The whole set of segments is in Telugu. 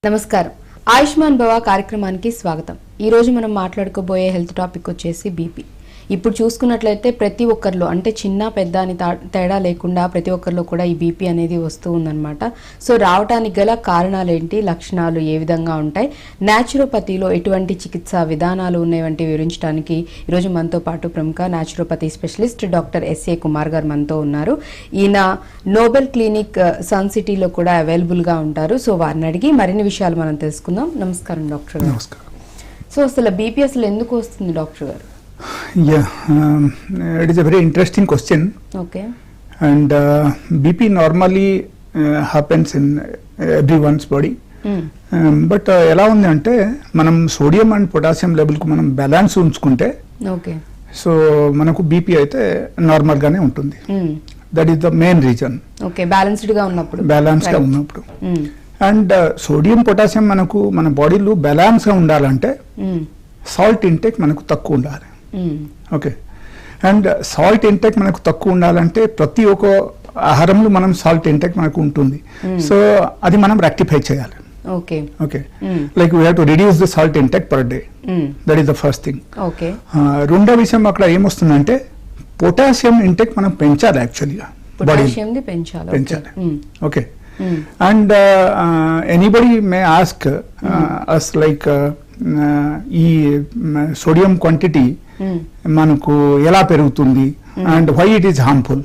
నమస్కారం ఆయుష్మాన్ భవ కార్యక్రమానికి స్వాగతం। ఈ రోజు మనం మాట్లాడుకోబోయే హెల్త్ టాపిక్ వచ్చేసి బీపీ। ఇప్పుడు చూసుకున్నట్లయితే ప్రతి ఒక్కరిలో అంటే చిన్న పెద్ద అని తేడా లేకుండా ప్రతి ఒక్కరిలో కూడా ఈ బీపీ అనేది వస్తూ ఉందన్నమాట। సో రావడానికి గల కారణాలు ఏంటి, లక్షణాలు ఏ విధంగా ఉంటాయి, న్యాచురోపతిలో ఎటువంటి చికిత్సా విధానాలు ఉన్నాయి వంటి వివరించడానికి ఈరోజు మనతో పాటు ప్రముఖ naturopathy specialist doctor S A Kumar గారు మనతో ఉన్నారు। ఈయన నోబెల్ క్లినిక్ సన్ సిటీలో కూడా అవైలబుల్గా ఉంటారు। సో వారిని అడిగి మరిన్ని విషయాలు మనం తెలుసుకుందాం। నమస్కారం డాక్టర్ గారు। నమస్కారం। సో అసలు బీపీ అసలు ఎందుకు వస్తుంది డాక్టర్ గారు? Yeah, it is a very interesting question. Okay. And BP normally happens in everyone's body. But ఎలా ఉంది అంటే మనం సోడియం అండ్ పొటాషియం లెవెల్ కు మనం బ్యాలెన్స్ ఉంచుకుంటే ఓకే సో మనకు బీపీ అయితే నార్మల్ గానే ఉంటుంది। That is the main reason. Okay balanced గా ఉన్నప్పుడు అండ్ సోడియం పొటాషియం మనకు మన బాడీలో బ్యాలెన్స్ గా ఉండాలంటే సాల్ట్ ఇంటేక్ మనకు తక్కువ ఉండాలి। ఓకే అండ్ సాల్ట్ ఇంటేక్ మనకు తక్కువ ఉండాలంటే ప్రతి ఒక్క ఆహారంలో మనం సాల్ట్ ఇంటేక్ మనకు ఉంటుంది। సో అది మనం రెక్టిఫై చేయాలి। Okay okay like we have to reduce the salt intake per day. That is the first thing. Okay రెండో విషయం అక్కడ ఏమొస్తుందంటే పొటాషియం ఇంటేక్ మనం పెంచాలి యాక్చువల్గా పొటాషియం ది పెంచాలి। Okay and anybody may ask us like ఈ సోడియం క్వాంటిటీ మనకు ఎలా పెరుగుతుంది and why it is harmful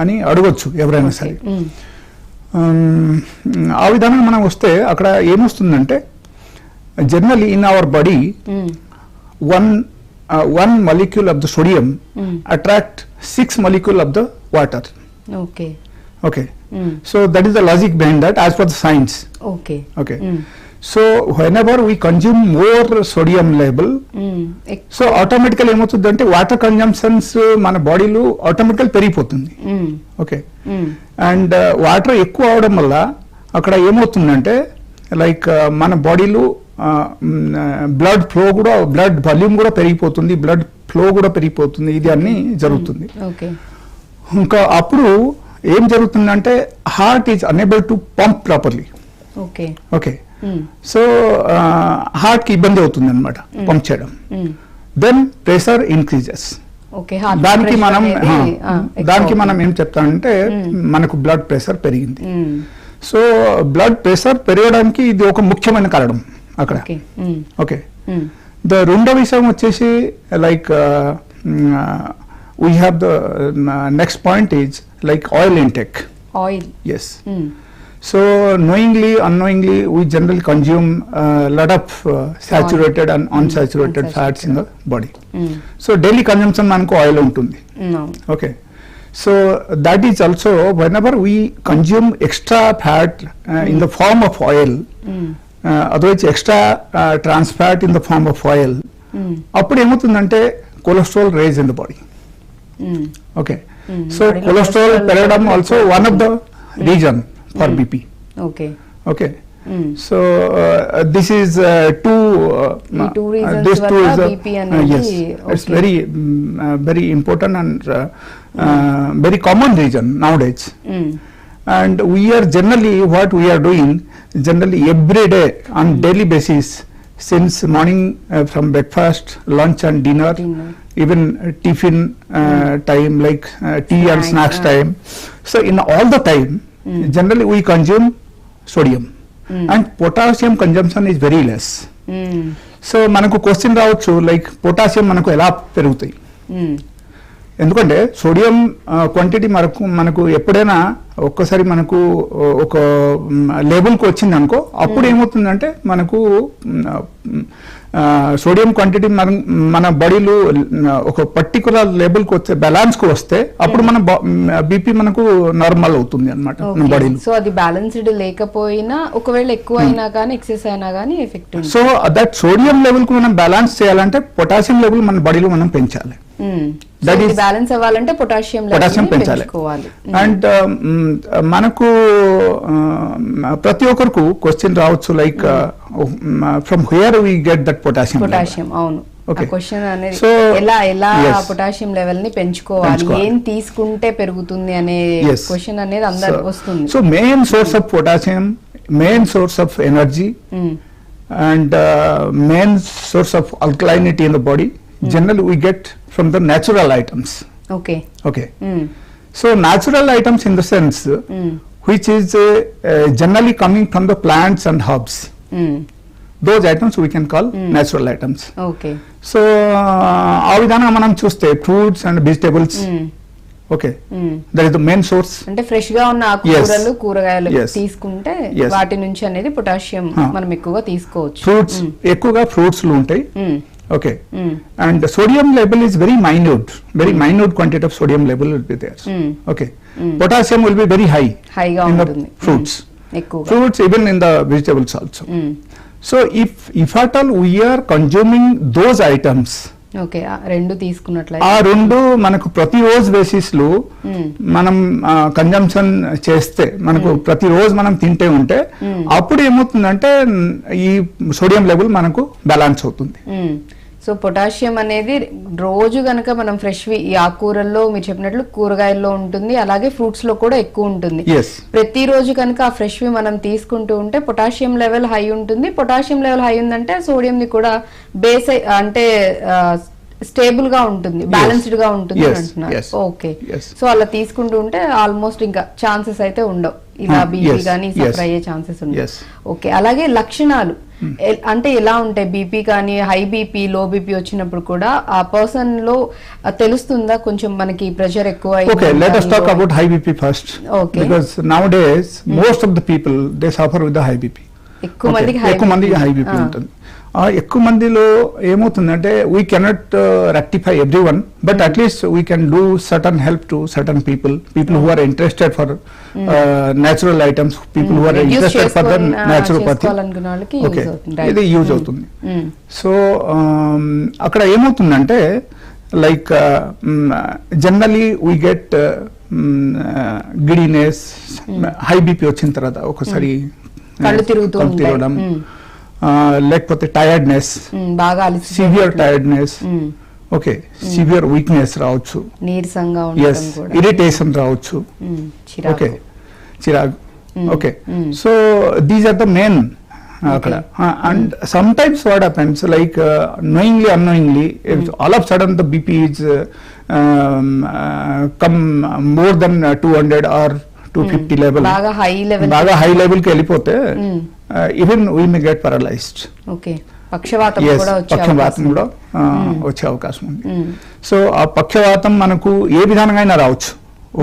అని అడగొచ్చు ఎవరైనా సరే। ఆ విధంగా మనం వస్తే అక్కడ ఏమొస్తుందంటే generally in our body one molecule of the sodium attract 6 molecule of the water. Okay. So that is the logic behind that as per the science. Okay. So whenever we consume more sodium level, so automatically ఏమవుతుందంటే వాటర్ కన్జంప్షన్స్ మన బాడీలో ఆటోమేటికల్ పెరిగిపోతుంది। ఓకే అండ్ వాటర్ ఎక్కువ అవడం వల్ల అక్కడ ఏమవుతుందంటే లైక్ మన బాడీలో బ్లడ్ ఫ్లో కూడా బ్లడ్ వాల్యూమ్ కూడా పెరిగిపోతుంది, బ్లడ్ ఫ్లో కూడా పెరిగిపోతుంది, ఇది అన్ని జరుగుతుంది। ఇంకా అప్పుడు ఏం జరుగుతుందంటే heart is unable to pump properly. Okay so heart కి ఇబ్బంది అవుతుంది అనమాట పంప్ చేయడం। Then pressure increases. దానికి మనం ఏం చెప్తామంటే మనకు బ్లడ్ ప్రెషర్ పెరిగింది। సో బ్లడ్ ప్రెషర్ పెరగడానికి ఇది ఒక ముఖ్యమైన కారణం అక్కడ। ఓకే ద రెండో విషయం వచ్చేసి like we have the next point is like oil intake. Yes. So knowingly unknowingly we generally consume a lot of saturated and unsaturated fats in the body. So daily consumption manku oil untundi। Okay so that is also whenever we consume extra fat in the form of oil, otherwise extra trans fat in the form of oil, appudu emutundante cholesterol rise in the body। Okay so cholesterol peradam also one of the reason for BP. Okay so this is two reasons this two is BP and yes it's very important and very common reason nowadays। And we are generally what we are doing generally every day on daily basis since morning from breakfast, lunch and dinner, even tiffin time like tea and snacks time. So in all the time generally we consume sodium and potassium consumption is very less. So మనకు క్వశ్చన్ రావచ్చు లైక్ పొటాషియం మనకు ఎలా పెరుగుతాయి? ఎందుకంటే సోడియం క్వాంటిటీ మనకు ఎప్పుడైనా ఒక్కసారి మనకు ఒక లెవెల్కి వచ్చింది అనుకో అప్పుడు ఏమవుతుందంటే మనకు సోడియం క్వాంటిటీ మన బాడీలో ఒక పర్టికులర్ లెవెల్కి వస్తే బ్యాలెన్స్కి వస్తే అప్పుడు మన బీపీ మనకు నార్మల్ అవుతుంది అనమాట మన బాడీలో। సో అది బ్యాలెన్స్డ్ లేకపోయినా ఒకవేళ ఎక్కువ అయినా కానీ ఎక్సెస్ అయినా కానీ ఎఫెక్ట్ ఉంది। సో దట్ సోడియం లెవెల్కి మనం బ్యాలెన్స్ చేయాలంటే పొటాషియం లెవెల్ మన బాడీలో మనం పెంచాలి। బ్యాలెన్స్ అవ్వాలంటే పొటాషియం పెంచాలి। అండ్ మనకు ప్రతి ఒక్కరికి క్వశ్చన్ రావచ్చు like from here we get that potassium. అవును క్వశ్చన్ అనేది ఎలా పొటాషియం లెవెల్ ని పెంచుకోవాలి, ఏం తీసుకుంటే పెరుగుతుంది అనే క్వశ్చన్ అనేది అందరికి వస్తుంది. So main source of potassium main source of energy and main source of alkalinity in the body. Generally we get from the natural items. Okay. So natural items in the sense which is generally coming from the plants and herbs. Those items we can call natural items. Okay. So ఆ విధంగా మనం చూస్తే fruits and vegetables okay that is the main source. అంటే ఫ్రెష్ గా ఉన్న ఆకుకూరలు కూరగాయలు తీసుకుంటే వాటి నుంచి అనేది పొటాషియం మనం ఎక్కువగా తీసుకోవచ్చు. ఫ్రూట్స్ ఎక్కువగా ఫ్రూట్స్ లో ఉంటాయి. Okay and sodium level is very minute quantity of sodium level will be there. Okay potassium will be very హైగా ఉంటుంది ఫ్రూట్స్, ఎక్కువగా fruits even in the vegetables also. So if at all we are consuming those items, okay రెండు తీసుకున్నట్లయితే ఆ రెండు మనకు ప్రతి రోజు బేసిస్ లో మనం కన్జంప్షన్ చేస్తే మనకు ప్రతి రోజు మనం తింటే ఉంటే అప్పుడు ఏమవుతుందంటే ఈ సోడియం లెవెల్ మనకు బ్యాలెన్స్ అవుతుంది. సో పొటాషియం అనేది రోజు గనక మనం ఫ్రెష్ ఈ ఆకుకూరల్లో మీరు చెప్పినట్లు కూరగాయల్లో ఉంటుంది, అలాగే ఫ్రూట్స్ లో కూడా ఎక్కువ ఉంటుంది. ప్రతిరోజు కనుక ఆ ఫ్రెష్ వి మనం తీసుకుంటూ ఉంటే పొటాషియం లెవెల్ హై ఉంటుంది. పొటాషియం లెవెల్ హై ఉందంటే సోడియం ది కూడా బేస్ అంటే స్టేబుల్ గా ఉంటుంది, బ్యాలెన్స్డ్ గా ఉంటుంది అంటున్నారు. ఓకే. సో అలా తీసుకుంటూ ఉంటే ఆల్మోస్ట్ ఇంకా ఛాన్సెస్ అయితే ఉండవు ఇలా బీపీ గానీ సఫర్ అయ్యే ఛాన్సెస్ ఉండవు. ఓకే. అలాగే లక్షణాలు అంటే ఎలా ఉంటాయి? బీపీ కానీ హై బీపీ లో బీపీ వచ్చినప్పుడు కూడా ఆ పర్సన్ లో తెలుస్తుందా కొంచెం మనకి ప్రెషర్ ఎక్కువ? Okay, let us talk about high BP first. Okay. Because nowadays most of the people they suffer with the high BP. ఎక్కువ మందికి హై బీపీ ఉంటుంది. ఎక్కువ మందిలో ఏమవుతుందంటే we cannot rectify every one, but at least we can do certain help to certain people who are interested for natural items, people who are interested for the naturopathy. Okay, ఇది యూజ్ అవుతుంది. సో అక్కడ ఏమవుతుందంటే like generally we get giddiness, high BP వచ్చిన తర్వాత ఒకసారి కళ్ళు తిరగడం, లేకపోతే tiredness, severe tiredness, okay severe weakness రావచ్చు, నీరసంగా ఇరిటేషన్ రావచ్చు, ఓకే చిరాకు. Okay, so these are the main అక్కడ. And some times what happens like knowingly unknowingly all of a sudden the BP is come more than 200 or 250 level, బాగా హై లెవెల్ కి వెళ్ళిపోతే even we may get paralysed. Okay, పక్షవాతం కూడా వచ్చే అవకాశం ఉంది. సో ఆ పక్షవాతం మనకు ఏ విధంగా అయినా రావచ్చు.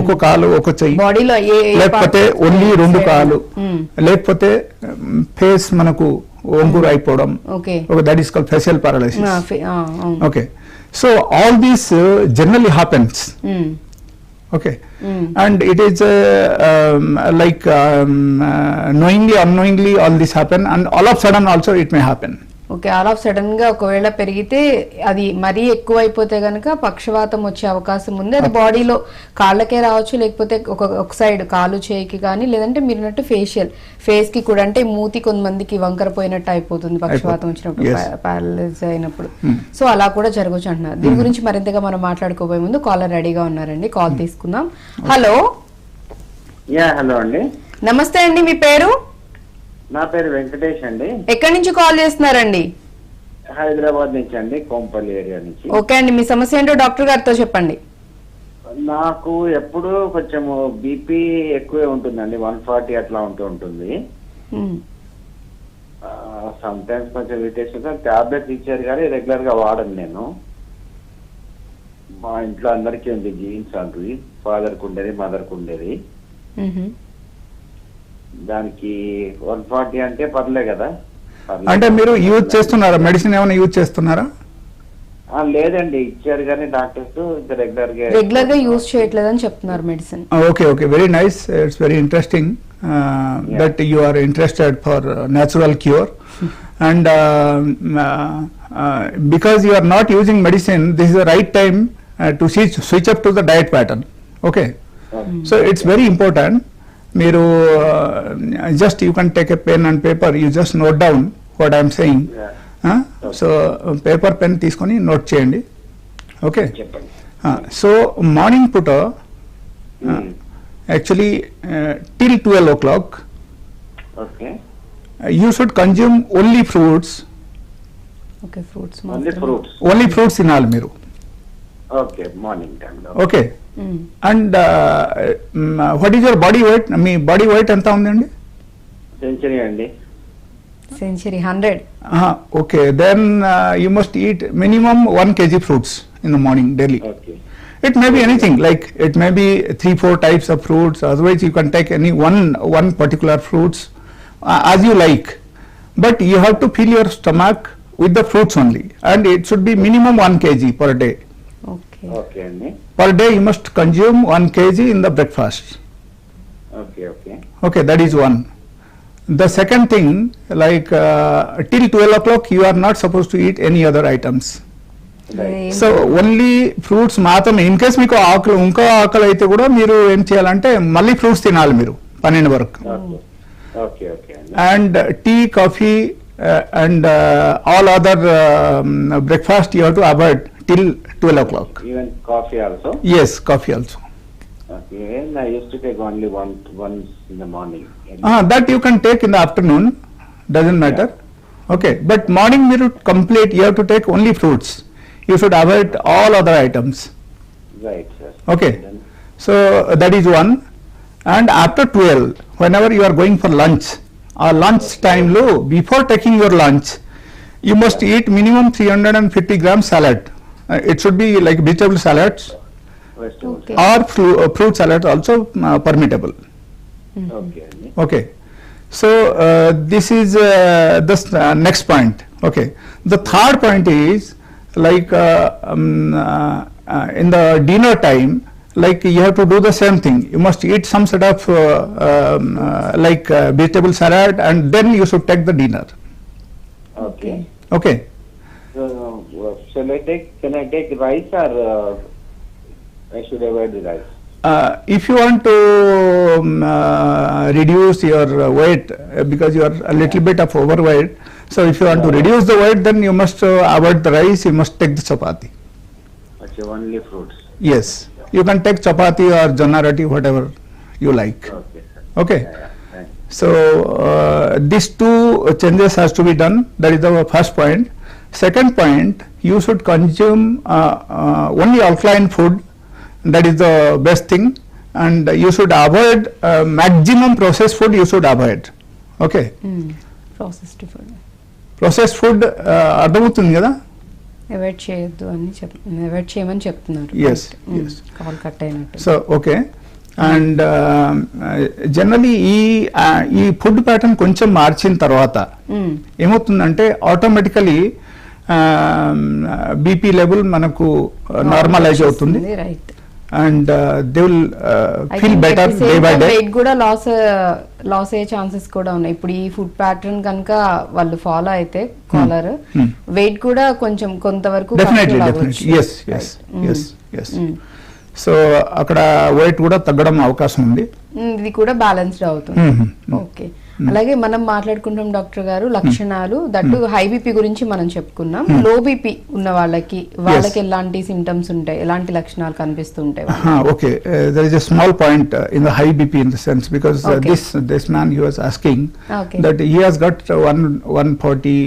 ఒక కాలు ఒక చెయ్యి, బాడీలో లేకపోతే ఓన్లీ రెండు కాలు, లేకపోతే ఫేస్ మనకు ఒంగురు అయిపోవడం, that is called facial paralysis. Okay, so all these generally happens. Okay, and it is like knowingly unknowingly all this happen, and all of a sudden also it may happen. Okay, all of sudden గా ఒకవేళ పెరిగితే అది మరీ ఎక్కువ అయిపోతే గనక పక్షవాతం వచ్చే అవకాశం ఉంది. అది బాడీలో కాళ్ళకే రావచ్చు, లేకపోతే ఒక సైడ్ కాలు చేయికి కానీ, లేదంటే మీరున్నట్టు ఫేస్ కి కూడా, అంటే మూతి కొంతమందికి వంకరపోయినట్టు అయిపోతుంది పక్షవాతం వచ్చినప్పుడు, పారలైజ్ అయినప్పుడు. సో అలా కూడా జరగవచ్చు అంటున్నారు. దీని గురించి మరింతగా మనం మాట్లాడుకోబోయే ముందు కాలర్ రెడీగా ఉన్నారండి, కాల్ తీసుకుందాం. హలో. హలో అండి. నమస్తే అండి, మీ పేరు? నా పేరు వెంకటేష్ అండి. ఎక్కడి నుంచి కాల్ చేస్తున్నారండి? హైదరాబాద్ నుంచి అండి, కోంపల్లి ఏరియా నుంచి. ఓకే అండి, మీ సమస్య ఏంటో డాక్టర్ గారితో చెప్పండి. నాకు ఎప్పుడు కొంచెం బీపీ ఎక్కువే ఉంటుందండి, 140 అట్లా ఉంటుంది. సమ్ టైమ్స్ కొంచెం ఇరిటేషన్, టాబ్లెట్స్ ఇచ్చారు కానీ రెగ్యులర్ గా వాడను నేను. మా ఇంట్లో అందరికీ ఉంది జీన్స్, అది ఫాదర్ కు ఉండేది, మదర్ కు ఉండేది. దానికి 140 అంటే పర్లే కదా. అంటే మీరు యూజ్ చేస్తున్నారా మెడిసిన్, ఏమైనా యూజ్ చేస్తున్నారా? లేదండి, ఇచ్చారు కానీ డాక్టర్స్ రెగ్యులర్ గా యూజ్ చేయట్లేదని చెప్తున్నారు medicine. Okay okay, very nice, it's very interesting that you are interested for natural cure. And because you are not using medicine, this is the right time to switch up to the diet pattern. Okay, so it's very important. మీరు just you can take a pen and paper, you just note down what I'm saying. So paper pen తీసుకొని నోట్ చేయండి. ఓకే, సో మార్నింగ్ పూట actually till 12 o'clock Okay. You should consume only fruits. Okay fruits Only fruits. Only fruits తినాలి మీరు. Okay, morning time లో. Okay. And what is your body weight? మీ బాడీ వెయిట్ ఎంత ఉందండి? సెంచరీ అండి. Century 100. Okay, then you must eat minimum 1 kg fruits in the morning daily. Okay. It may be anything, like it may be 3-4 types of fruits. Otherwise, you can take any one particular fruits as you like. But you have to fill your stomach with the fruits only, and it should be minimum 1 kg per day. Okay Okay అండి. Per day, you must consume 1 kg in the breakfast. Okay, okay. Okay, that is one. The second thing, like till 12 o'clock, you are not supposed to eat any other items. Right. So only fruits మాత్రమే. ఇన్ కేస్ మీకు ఆకలి ఇంకా ఆకలి అయితే కూడా మీరు ఏం చేయాలంటే మళ్ళీ ఫ్రూట్స్ తినాలి మీరు 12 వరకు. Okay. Okay, okay అండి. And tea, coffee and all other breakfast you have to avoid till 12 o'clock. Even coffee also. Yes, coffee also. Okay, and I used to take only once in the morning. That you can take in the afternoon, doesn't matter. Okay, but morning మీరు complete, you have to take only fruits. You should avoid all other items. Right, sir. Okay, Then, so that is one. And after 12, whenever you are going for lunch, or lunch time lo, before taking your lunch, you must eat minimum 350 grams salad. It should be like vegetable salads vegetables. Okay. or fruit salads also permittable. Okay అండి. Okay, so this is the next point. Okay, the third point is like in the dinner time, like you have to do the same thing. You must eat some sort of like vegetable salad, and then you should take the dinner. Okay. Okay. So, can I take rice or I should avoid the rice? If you want to reduce your weight because you are a little bit of overweight, so if you want to reduce the weight, then you must avoid the rice. You must take the chapati. Okay, only fruits. Yes, you can take chapati or jonna roti, whatever you like. Okay, sir. Okay. Yeah, thanks. So these two changes has to be done. That is the first point. Second point, you should consume only alkaline food. That is the best thing, and you should avoid maximum processed food. You should avoid. Okay. Processed food Processed food అర్థమవుతుంది కదా? అవాయిడ్ చేయొద్దు అని అవాయిడ్ చేయమని చెప్తున్నారు. Yes, yes. కాల్ కట్ అయినట్టు. సో ఓకే, అండ్ జనరలీ ఈ ఫుడ్ ప్యాటర్న్ కొంచెం మార్చిన తర్వాత ఏమవుతుందంటే ఆటోమేటికలీ బీపీ లెవెల్ మనకు నార్మలైజ్ అవుతుంది, right. And they will feel better day by day. Weight కూడా లాస్ అయ్యే ఛాన్సెస్ కూడా ఉన్నాయి. ఇప్పుడు ఈ ఫుడ్ ప్యాటర్న్ కనుక వాళ్ళు ఫాలో అయితే కాలర్ వెయిట్ కూడా కొంచెం కొంతవరకు డెఫినెట్లీ ఎస్. సో అక్కడ వెయిట్ కూడా తగ్గడం అవకాశం ఉంది. ఇది కూడా బ్యాలెన్స్డ్ అవుతుంది. ఓకే, అలాగే మనం మాట్లాడుకుంటాం డాక్టర్ గారు లక్షణాలు దట్టు హై బీపీ గురించి మనం చెప్పుకున్నాం. లో బీపీ ఉన్న వాళ్ళకి ఎలాంటి సింటమ్స్ ఉంటాయి, ఎలాంటి లక్షణాలు కనిపిస్తుంటాయి? Okay, there is a small point in the high BP in the sense because this man he was asking that he has got 140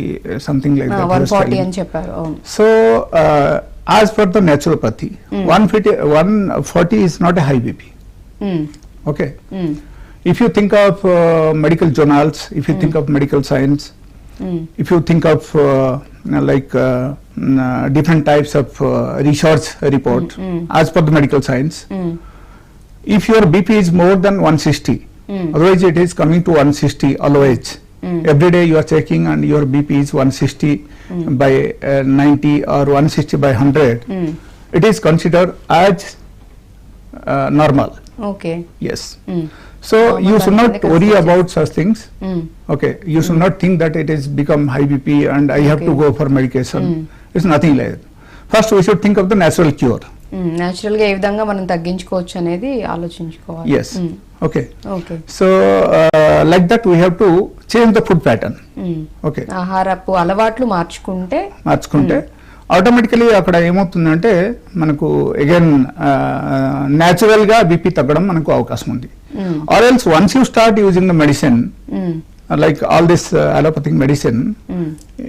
something like that. 140 అని చెప్పారు. అవును. So as per the naturopathy, 140 is not a high BP. Okay. If you think of medical journals, if you think of medical science, if you think of like different types of research report as per the medical science, if your BP is more than 160, otherwise it is coming to 160 always. Every day you are checking and your BP is 160 by 90 or 160 by 100, it is considered as normal. Okay. Yes. So you should not worry about such things. Okay, you should not think that it has become high BP and I have to go for medication. It's nothing like that. First we should think of the natural cure. Natural గా ఏ విధంగా మనం తగ్గించుకోవచ్చు అనేది ఆలోచించుకోవాలి. Yes. Okay. So like that we have to change the food pattern. Okay. ఆహారపు అలవాట్లు మార్చుకుంటే ఆటోమేటికలీ అక్కడ ఏమవుతుందంటే మనకు అగైన్ న్యాచురల్ గా బీపీ తగ్గడం మనకు అవకాశం ఉంది. Or else once you start using the medicine like all this allopathic medicine,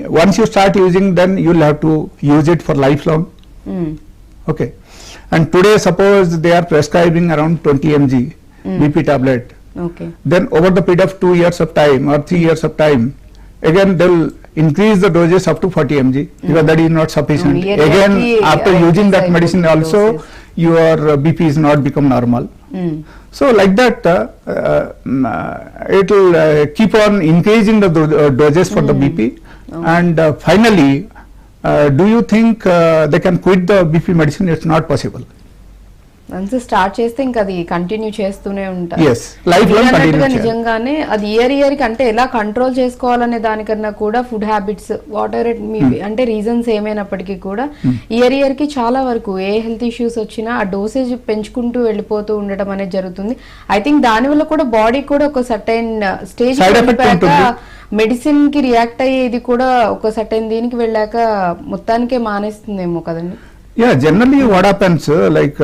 once you start using, then you'll have to use it for lifelong. Okay, and today suppose they are prescribing around 20 mg BP tablet. Okay. Then over the period of 2 years of time or 3 years of time, again they'll increase the doses up to 40 mg because that is not sufficient. Again, after using that medicine also, your BP is not become normal. So like that, it will keep on increasing the doses for the BP, and finally, do you think they can quit the BP medicine? It's not possible. Once start చేస్తే ఇంకా అది కంటిన్యూ చేస్తూనే ఉంటారు. Yes, lifelong continue. నిజంగానే అది ఇయర్ కి అంటే ఎలా కంట్రోల్ చేసుకోవాలనే దానికన్నా కూడా ఫుడ్ హ్యాబిట్స్ వాట్ ఎవర్ అంటే రీజన్స్ ఏమైనప్పటికీ కూడా ఇయర్ కి చాలా వరకు ఏ హెల్త్ ఇష్యూస్ వచ్చినా ఆ డోసేజ్ పెంచుకుంటూ వెళ్ళిపోతూ ఉండడం అనేది జరుగుతుంది. ఐ థింక్ దాని వల్ల కూడా బాడీ కూడా ఒక సర్టైన్ స్టేజ్ మెడిసిన్ కి రియాక్ట్ అయ్యేది కూడా ఒక సర్టైన్ దీనికి వెళ్ళాక మొత్తానికే మానేస్తుందేమో కదండి. Yeah, generally what happens, like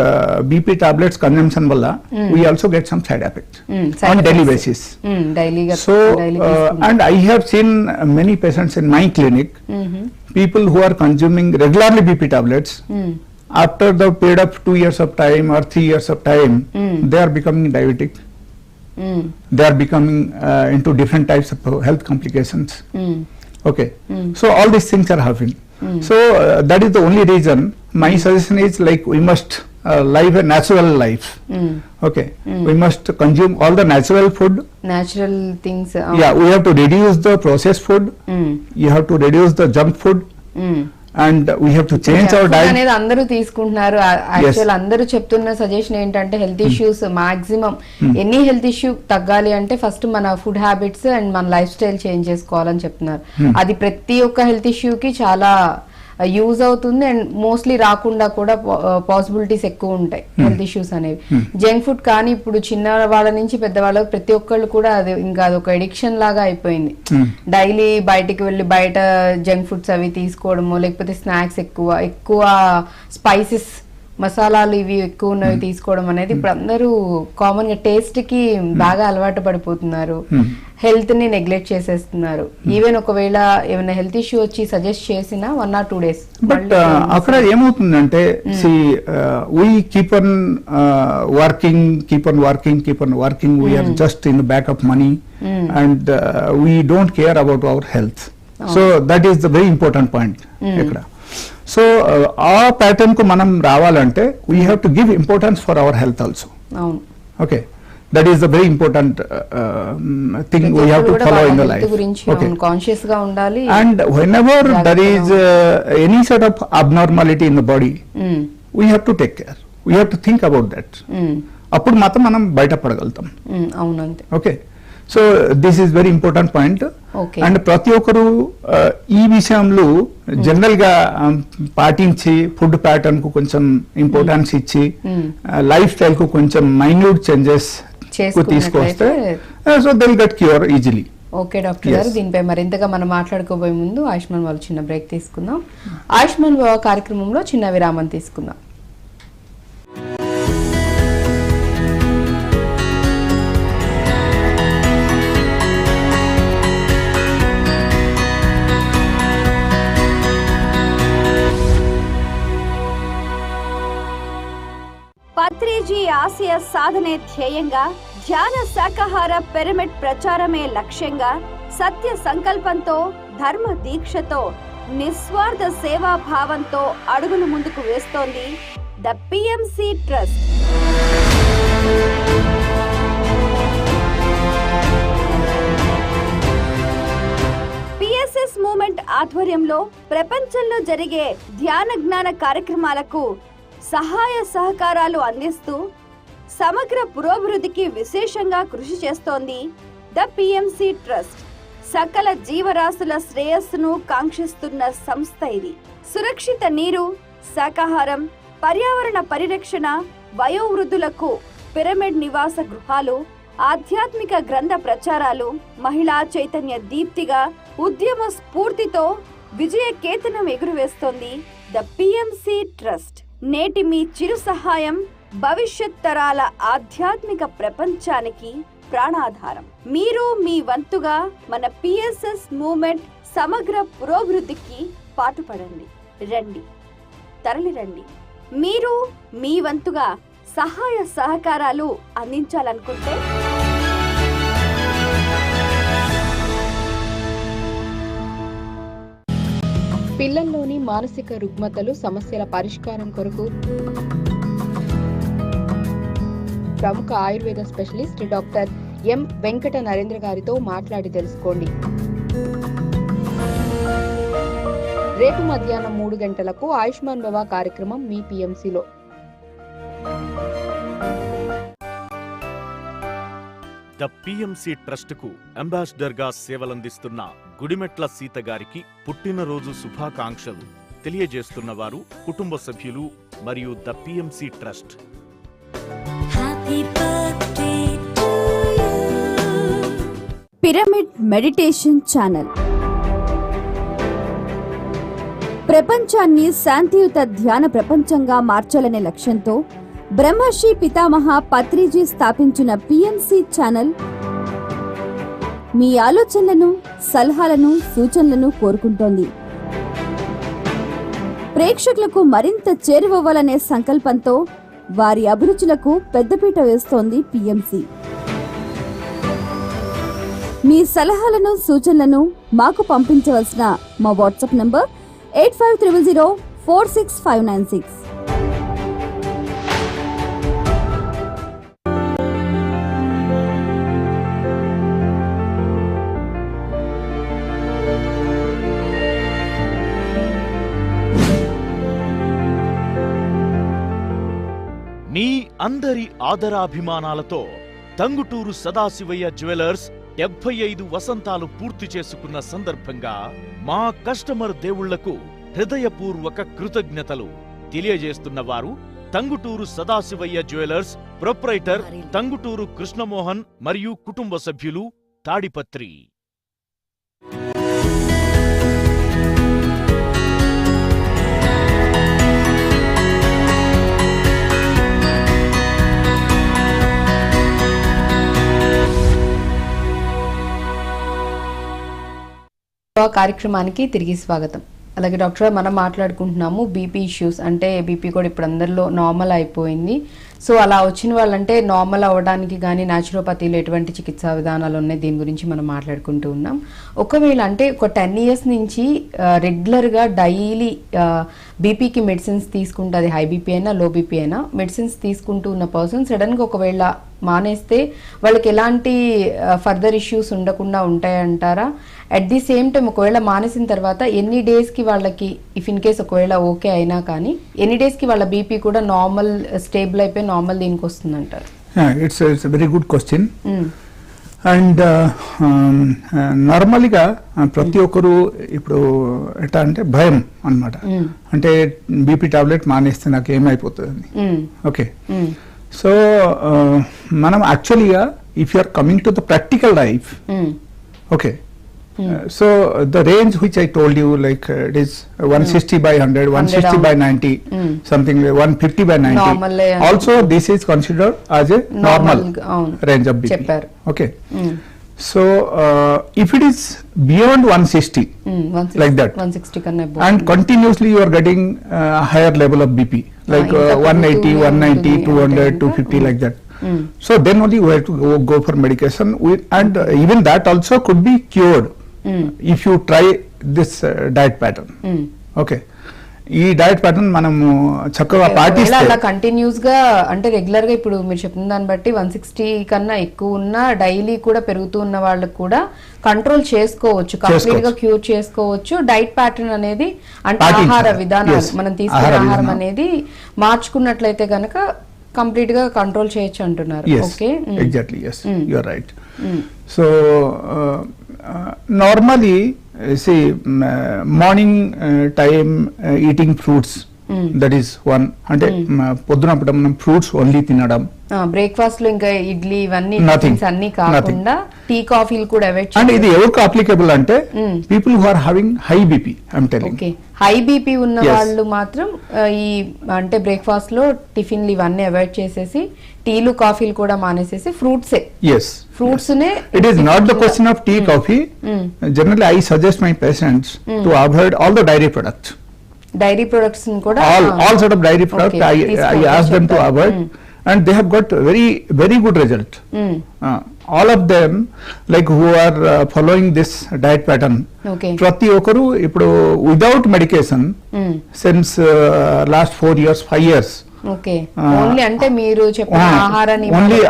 BP tablets consumption valla, we also get some side effects on daily basis. So, and I have seen many patients in my clinic, people who are consuming regularly BP tablets, after the period of 2 years of time or 3 years of time, they are becoming diabetic. They are becoming into different types of health complications. Okay, so all these things are happening. So that is the only reason. My suggestion is like we must live a natural life. Okay, we must consume all the natural food. Natural things. Yeah, we have to reduce the processed food. You have to reduce the junk food. And we have to change our diet. అనేది అందరూ తీసుకుంటున్నారు. యాక్చువల్ అందరూ చెప్తున్న సజెషన్ ఏంటంటే health issues maximum any health issue తగ్గాలి అంటే ఫస్ట్ మన ఫుడ్ హ్యాబిట్స్ అండ్ మన లైఫ్ స్టైల్ చేంజ్ చేసుకోవాలని చెప్తున్నారు. అది ప్రతి ఒక్క హెల్త్ ఇష్యూకి చాలా యూజ్ అవుతుంది అండ్ మోస్ట్లీ రాకుండా కూడా పాసిబిలిటీస్ ఎక్కువ ఉంటాయి హెల్త్ ఇష్యూస్ అనేవి. జంక్ ఫుడ్ కానీ ఇప్పుడు చిన్న వాళ్ళ నుంచి పెద్దవాళ్ళకి ప్రతి ఒక్కళ్ళు కూడా అది ఇంకా అదొక ఎడిక్షన్ లాగా అయిపోయింది. డైలీ బయటికి వెళ్ళి బయట జంక్ ఫుడ్స్ అవి తీసుకోవడము, లేకపోతే స్నాక్స్ ఎక్కువ స్పైసెస్ మసాలాలు ఇవి ఎక్కువ ఉన్నవి తీసుకోవడం అనేది ఇప్పుడు అందరూ కామన్ గా టేస్ట్ కి బాగా అలవాటు పడిపోతున్నారు. హెల్త్ ని నెగ్లెక్ట్ చేసేస్తున్నారు. ఈవెన్ ఒకవేళ ఏమైనా హెల్త్ ఇష్యూ వచ్చి సజెస్ట్ చేసినా 1 or 2 days. బట్ అక్కడ ఏమవుతుందంటే we keep on working, we are just in the back of money, and we don't care about our health. So that is the very important point ఇక్కడ. సో ఆ ప్యాటర్న్ కు మనం రావాలంటే we have to give importance for our health also. Okay, that is the very important thing we have to follow in the life. Conscious గా ఉండాలి. And whenever there is any sort of abnormality in the body, we have to take care, we have to think about that. అప్పుడు మాత్రం మనం బయటపడగలుగుతాం. అవునంతే. Okay, so this is very important point. And ప్రతి ఒక్కరు ఈ విషయంలో జనరల్ గా పాటించి ఫుడ్ ప్యాటర్న్ కు కొంచెం ఇంపార్టెన్స్ ఇచ్చి లైఫ్ స్టైల్ కు కొంచెం మైన్యూట్ చేంజెస్ తీసుకొస్తే so they will get cure easily. Okay doctor గారు, దీనిపై మరింతగా మనం మాట్లాడుకోబోయే ముందు ఆయుష్మాన్ వాళ్ళు చిన్న బ్రేక్ తీసుకుందాం. ఆయుష్మాన్ బావ కార్యక్రమంలో చిన్న విరామం తీసుకుందాం. పత్రిజీ ఆశయ సాధనే ధ్యేయంగా, ధ్యాన శాకాహార పిరమిడ్ ప్రచారమే లక్ష్యంగా, సత్య సంకల్పంతో, ధర్మ దీక్షతో, నిస్వార్థ సేవా భావంతో అడుగులు ముందుకు వేస్తోంది the PMC trust. PSS movement ఆధ్వర్యంలో ప్రపంచంలో జరిగే ధ్యాన జ్ఞాన కార్యక్రమాలకు సహాయ సహకారాలు అందిస్తూ సమగ్ర పురోభివృద్ధికి విశేషంగా కృషి చేస్తోంది ద పిఎంసి ట్రస్ట్. సకల జీవరాశుల శ్రేయస్సును కాంక్షిస్తున్న సంస్థ ఇది. సురక్షిత నీరు, శాకాహారం, పర్యావరణ పరిరక్షణ, వయోవృద్ధులకు పిరమిడ్ నివాస గృహాలు, ఆధ్యాత్మిక గ్రంథ ప్రచారాలు, మహిళా చైతన్య దీప్తిగా ఉద్యమ స్ఫూర్తితో విజయ కేతనం ఎగురవేస్తోంది ద పిఎంసి ట్రస్ట్. నేటి మీ చిరు సహాయం భవిష్యత్ తరాల ఆధ్యాత్మిక ప్రపంచానికి ప్రాణాధారం. మీరు మీ వంతుగా మన పిఎస్ఎస్ మూవ్మెంట్ సమగ్ర పురోభివృద్ధికి పాటుపడండి. రండి, తరలి రండి. మీరు మీ వంతుగా సహాయ సహకారాలు అందించాలనుకుంటే పిల్లల్లోని మానసిక రుగ్మతలు సమస్యల పరిష్కారం కొరకు ప్రముఖ Ayurveda specialist doctor M Venkata Narendra గారితో మాట్లాడి తెలుసుకోండి. రేపు మధ్యాహ్నం 3 గంటలకు ఆయుష్మాన్ భవ కార్యక్రమం మీ పిఎంసిలో. ద పిఎంసి ట్రస్ట్ కు అంబాసిడర్ గా సేవలందిస్తున్న గుడిమెట్ల సీత గారికి పుట్టినరోజు శుభాకాంక్షలు తెలియజేస్తున్న వారు కుటుంబ సభ్యులు మరియు the PMC trust. Pyramid meditation channel ప్రపంచాన్ని శాంతియుత ధ్యాన ప్రపంచంగా మార్చాలనే లక్ష్యంతో బ్రహ్మర్షి పితామహ పత్రిజీ స్థాపించిన పిఎంసి ఛానల్ మీ ఆలోచనలను, సలహాలను, సూచనలను కోరుకుంటోంది. ప్రేక్షకులకు మరింత చేరువవ్వాలనే సంకల్పంతో వారి అభిరుచులకు పెద్దపీట వేస్తోంది పిఎంసి. మీ సలహాలను, సూచనలను మాకు పంపించవలసిన మా వాట్సాప్ నంబర్ 8500046596. మీ అందరి ఆదరాభిమానాలతో తంగుటూరు సదాశివయ్య జ్యువెలర్స్ 75 వసంతాలు పూర్తి చేసుకున్న సందర్భంగా మా కస్టమర్ దేవుళ్లకు హృదయపూర్వక కృతజ్ఞతలు తెలియజేస్తున్న వారు తంగుటూరు సదాశివయ్య జ్యువెలర్స్ ప్రొప్రైటర్ తంగుటూరు కృష్ణమోహన్ మరియు కుటుంబ సభ్యులు, తాడిపత్రి. కార్యక్రమానికి తిరిగి స్వాగతం. అలాగే డాక్టర్, మనం మాట్లాడుకుంటున్నాము బీపీ ఇష్యూస్. అంటే బీపీ కూడా ఇప్పుడు అందరిలో నార్మల్ అయిపోయింది. సో అలా వచ్చిన వాళ్ళంటే నార్మల్ అవ్వడానికి కానీ న్యాచురోపతిలో ఎటువంటి చికిత్సా విధానాలు ఉన్నాయి, దీని గురించి మనం మాట్లాడుకుంటూ ఉన్నాం. ఒకవేళ అంటే ఒక 10 years నుంచి రెగ్యులర్గా డైలీ బీపీకి మెడిసిన్స్ తీసుకుంటే, అది హై బీపీ అయినా లో బీపీ అయినా మెడిసిన్స్ తీసుకుంటూ ఉన్న పర్సన్ సడన్గా ఒకవేళ మానేస్తే వాళ్ళకి ఎలాంటి ఫర్దర్ ఇష్యూస్ ఉండకుండా ఉంటాయంటారా? అట్ ది సేమ్ టైం ఒకవేళ మానేసిన తర్వాత ఎన్ని డేస్కి వాళ్ళకి, ఇఫ్ ఇన్ కేస్ ఒకవేళ ఓకే అయినా కానీ ఎన్ని డేస్కి వాళ్ళ బీపీ కూడా నార్మల్ స్టేబుల్ అయిపోయి నార్మల్ దీనికి వస్తుందంటారు? It's very good question. And నార్మల్గా ప్రతి ఒక్కరు ఇప్పుడు ఎట్లా అంటే భయం అన్నమాట. అంటే బీపీ టాబ్లెట్ మానేస్తే నాకు ఏమైపోతుంది. ఓకే, సో మనం యాక్చువల్గా if you are coming to the practical life, okay, so the range which I told you, like it is 160/100, 160/90, something like 150/90. Normal, also this is considered as a normal range of BP. Okay, so if it is beyond 160, like that, 160 and continuously you are getting higher level of BP, like 180, 190, 200, 250, like that. So then only we have to go for medication, and even that also could be cured if you try this diet pattern. Okay, ఈ డైట్ ప్యాటర్న్ మనము చక్కగా పాటిస్తే అలా కంటిన్యూస్ గా, అంటే రెగ్యులర్ గా ఇప్పుడు మీరు చెప్పిన దాన్ని బట్టి 160 కన్నా ఎక్కువ ఉన్న డైలీ కూడా పెరుగుతూ ఉన్న వాళ్ళకి కూడా కంట్రోల్ చేసుకోవచ్చు, కంప్లీట్ గా క్యూర్ చేసుకోవచ్చు. డైట్ ప్యాటర్న్ అనేది అంటే ఆహార విధానాలు, మనం తీసుకునే ఆహారం అనేది మార్చుకున్నట్లయితే కనుక కంప్లీట్ గా కంట్రోల్ చేయొచ్చు అంటున్నారు. Okay, exactly, yes, you are right. So normally see morning time eating fruits that is one. అంటే పొద్దున పూట మనం ఫ్రూట్స్ ఓన్లీ తినడం, బ్రేక్ఫాస్ట్ లో ఇంకా ఇడ్లీ ఇవన్నీ Nothing. అన్ని కాకుండా టీ కాఫీలు కూడా అవాయిడ్ అండ్ ఇది ఎవరికి అప్లికబుల్ అంటే people who are having high BP. I'm telling. Okay, high BP ఉన్న Yes. వాళ్ళు మాత్రం ఈ అంటే బ్రేక్ఫాస్ట్ లో టిఫిన్లు ఇవన్నీ అవాయిడ్ చేసేసి టీలు కాఫీలు కూడా మానేసేసి ఫ్రూట్సే ఫ్రూట్స్ నే. It is not the question of tea, coffee. Generally, I suggest my patients to avoid all the dairy products. Dairy products కూడా All sort of dairy products. Okay, I ask them to avoid, and they have got very good result. All of them, like who are following this diet pattern. Okay. ప్రతి ఒక్కరు ఇప్పుడు without medication since last 4 years, 5 years. Okay, only అంటే మీరు చెప్పిన ఆహారాన్ని ఓన్లీ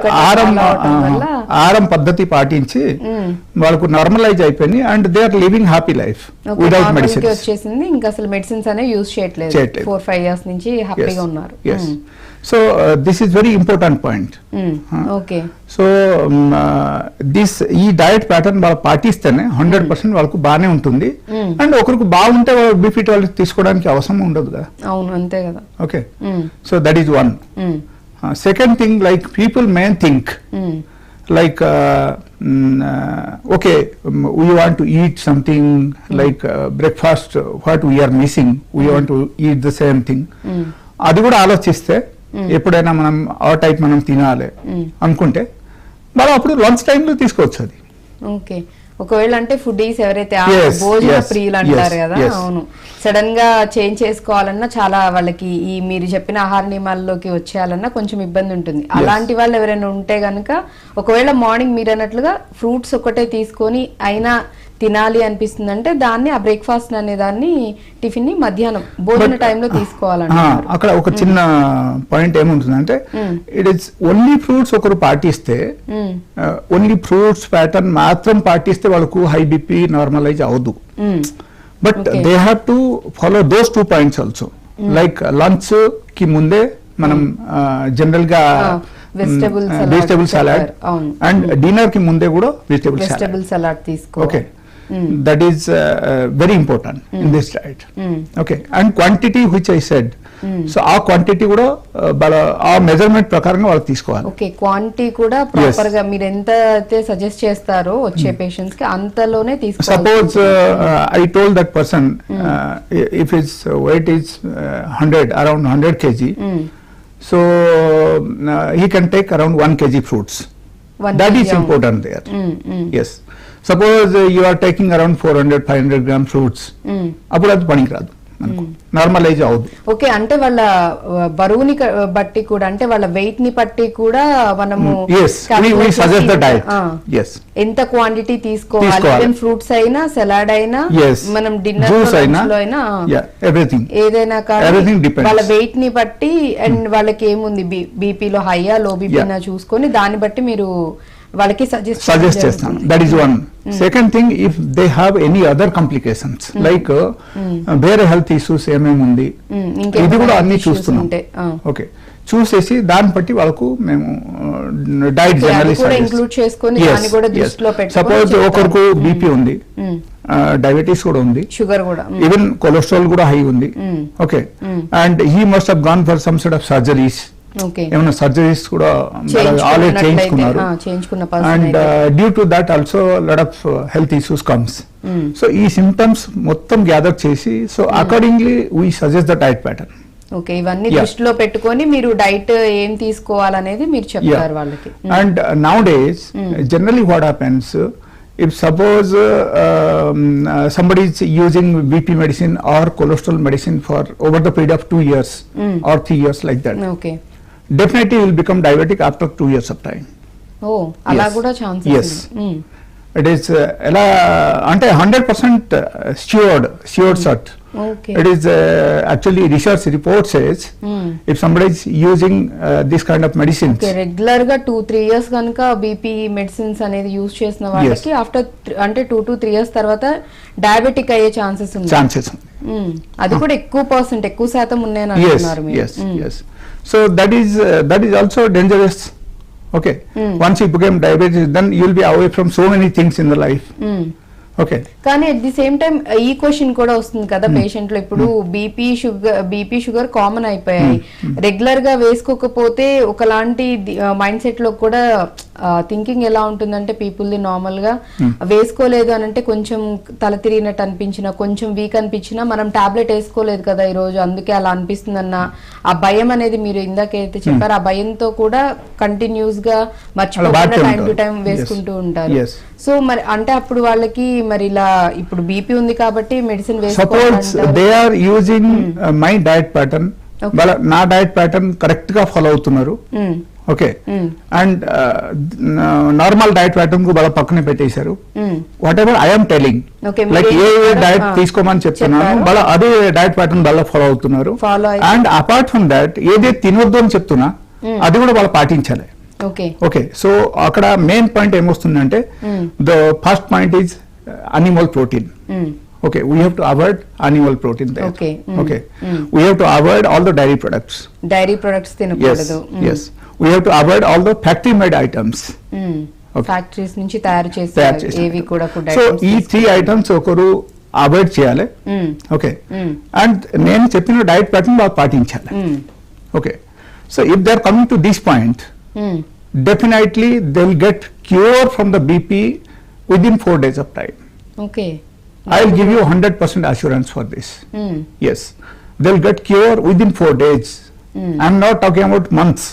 ఆహారం పద్ధతి పాటించి వాళ్ళకు నార్మలైజ్ అయిపోయింది and they are living happy life without medicine వచ్చేసింది. ఇంకా అసలు మెడిసిన్స్ అనేవి యూజ్ చేయట్లేదు. 4-5 years నుంచి హ్యాపీగా ఉన్నారు. So this is very important point. Okay, so this ఈ డయట్ ప్యాటర్న్ వాళ్ళు పాటిస్తేనే 100% వాళ్ళకు బాగానే ఉంటుంది. అండ్ ఒకరికి బాగుంటే బీపీ టాబ్లెట్ తీసుకోవడానికి అవసరం ఉండదు కదా. అవును, అంతే కదా. Okay, so that is one. Second thing, like people may think like okay, we want to eat something like breakfast, what we are missing, we want to eat the same thing. అది కూడా ఆలోచిస్తే ఎప్పుడైనా మనం ఆ టైప్ మనం తినాలి అనుకుంటే మనం అప్పుడు లంచ్ టైంలో తీసుకోవచ్చు అది. ఓకే, ఒకవేళ అంటే ఫుడీస్ ఎవరైతే భోజన ప్రియులు అంటారు కదా, అవును, సడన్ గా చేంజ్ చేసుకోవాలన్నా చాలా వాళ్ళకి ఈ మీరు చెప్పిన ఆహార నియమాల్లోకి వచ్చేయాలన్నా కొంచెం ఇబ్బంది ఉంటుంది. అలాంటి వాళ్ళు ఎవరైనా ఉంటే గనుక ఒకవేళ మార్నింగ్ మీరు అన్నట్లుగా ఫ్రూట్స్ ఒకటే తీసుకొని అయినా తినాలి అనిపిస్తుంది అంటే దాన్ని ఆ బ్రేక్ఫాస్ట్ అనే దాన్ని టిఫిన్ ని మధ్యాహ్నం భోజన టైంలో తీసుకోవాలంటే అక్కడ ఒక చిన్న పాయింట్ ఏముంటుందంటే ఇట్ ఇస్ ఓన్లీ ఫ్రూట్స్ ఒకరు పాటిస్తే, ఓన్లీ ఫ్రూట్స్ ప్యాటర్న్ మాత్రం పాటిస్తే వాళ్ళకు హై బీపీ నార్మలైజ్ అవదు. But they have to follow those 2 points also. Like lunch కి ముందే మనం జనరల్ గా వెజిటబుల్ సలాడ్ అండ్ డిన్నర్ కి ముందే కూడా వెజిటబుల్ సలాడ్ తీసుకో. Okay, that is very important in this diet. Okay, and quantity which I said, so ఆ క్వాంటిటీ కూడా ఆ మెజర్మెంట్ ప్రకారంగా వాళ్ళు తీసుకోవాలి. ఓకే, క్వాంటిటీ కూడా ప్రాపర్ గా మీరు ఎంత అయితే సజెస్ట్ చేస్తారో వచ్చే పేషెంట్స్ కి అంతలోనే తీసుకోవాలి. Suppose I told that person if his weight is 100 around 100 kg, so he can take around 1 kg fruits. That is important there. Yes, suppose you are taking around 400-500 gram fruits, అప్పుడు అది పనికి రాదు, నార్మలైజ్ అవుతుంది. ఓకే, అంటే వాళ్ళ బరువుని బట్టి కూడా అంటే వాళ్ళ వెయిట్ ని బట్టి కూడా మనము ఎంత క్వాంటిటీ తీసుకోవాలి, ఫ్రూట్స్ అయినా సలాడ్ అయినా మనం డిన్నర్ లో అయినా ఎవ్రీథింగ్ ఏదైనా వాళ్ళ వెయిట్ ని బట్టి అండ్ వాళ్ళకి ఏముంది బీపీలో హైయా లో బీపీనా చూసుకొని దాన్ని బట్టి మీరు వాళ్ళకి సజెస్ట్ చేస్తాను. That is one. Second thing, if they have any other complications like వేరే హెల్త్ ఇష్యూస్ ఏమేమి ఉంది ఇది కూడా అన్ని చూస్తున్నాం. ఓకే, చూసేసి దాన్ని బట్టి వాళ్ళకు మేము డైట్ సపోజ్ ఒకరికి బీపీ ఉంది, డయాబెటీస్ కూడా ఉంది, షుగర్ కూడా, ఈవెన్ కొలెస్ట్రాల్ కూడా హై ఉంది. Okay, and he must have gone for some sort of surgeries, ఏమైనా సర్జరీస్ కూడా ఆల్రెడీ చేయించుకున్నారు. And due to that also lot of health issues comes. So ఈ సిమ్టమ్స్ మొత్తం గ్యాదర్ చేసి so accordingly we suggest the diet pattern. Okay, ఇవన్నీ దృష్టిలో పెట్టుకొని మీరు డైట్ ఏం తీసుకోవాలనేది మీరు చెప్తారు వాళ్ళకి. And now days generally what happens, if suppose somebody is using BP medicine or cholesterol medicine for over the period of 2 years or 3 years like that, okay, definitely will become diabetic after 2 years of time. Oh, ala kuda chances. Yes, it is ela ante 100% sure shot. Okay, it is actually research report says if somebody is using this kind of medicines, okay, regular ga 2-3 years ganaka BP medicines anedi use chesina vallaki after ante 2 to 3 years tarvata diabetic ayye chances ఉంది. అది కూడా ఎక్కువ శాతం ఉన్నాయని అంటున్నారు మీరు. Yes, so that is also dangerous. Okay, once you become diabetic then you will be away from so many things in the life. Okay. కానీ అట్ ది సేమ్ టైం ఈ క్వశ్చన్ కూడా వస్తుంది కదా పేషెంట్ లో, ఇప్పుడు బీపీ షుగర్ కామన్ అయిపోయాయి, రెగ్యులర్ గా వేసుకోకపోతే ఒకలాంటి మైండ్ సెట్ లో కూడా థింకింగ్ ఎలా ఉంటుందంటే పీపుల్ ది నార్మల్ గా వేసుకోలేదు అని అంటే కొంచెం తల తిరిగినట్టు అనిపించినా, కొంచెం వీక్ అనిపించినా మనం టాబ్లెట్ వేసుకోలేదు కదా ఈ రోజు అందుకే అలా అనిపిస్తుందన్న ఆ భయం అనేది మీరు ఇందాకైతే చెప్పారు, ఆ భయంతో కూడా కంటిన్యూస్ గా మర్చిపోకుండా టైం టు టైం వేసుకుంటూ ఉంటారు. సో మరి అంటే అప్పుడు వాళ్ళకి మరి ఇలా ఇప్పుడు బీపీ ఉంది కాబట్టి మెడిసిన్ వేసుకోవాలి. They are using my diet pattern, నా డయట్ ప్యాటర్న్ కరెక్ట్ గా ఫాలో అవుతున్నారు. Okay. And normal diet pattern కు బాగా పక్కనే పెట్టేశారు. Whatever I'm telling, like ఏ డయట్ తీసుకోమని చెప్తున్నాను బాగా అదే డయట్ ప్యాటర్న్ బాగా ఫాలో అవుతున్నారు. అండ్ అపార్ట్ ఫ్రమ్ దాట్ ఏదైతే తినొద్దు అని చెప్తున్నా అది కూడా వాళ్ళు పాటించాలి. ఓకే. సో అక్కడ మెయిన్ పాయింట్ ఏమొస్తుందంటే the first point is animal protein. Okay, we have to avoid animal protein there. Okay. We have to avoid all the dairy products. Dairy products తినకూడదు. Yes. We have to avoid all the factory made items. Factories నుంచి తయారు చేసే ఏవి కూడా ఫుడ్ ఐటమ్స్. సో ఈ 3 ఐటమ్స్ ఒకరు అవాయిడ్ చేయాలి. ఓకే. అండ్ నేను చెప్పిన డైట్ ప్యాటర్న్ బాగా పాటించాలి. Okay. So if they are coming to this point, definitely they will get cure from the BP within 4 days of time. Okay. I will give you 100% assurance for this. Yes, they will get cure within 4 days. I am not talking about months.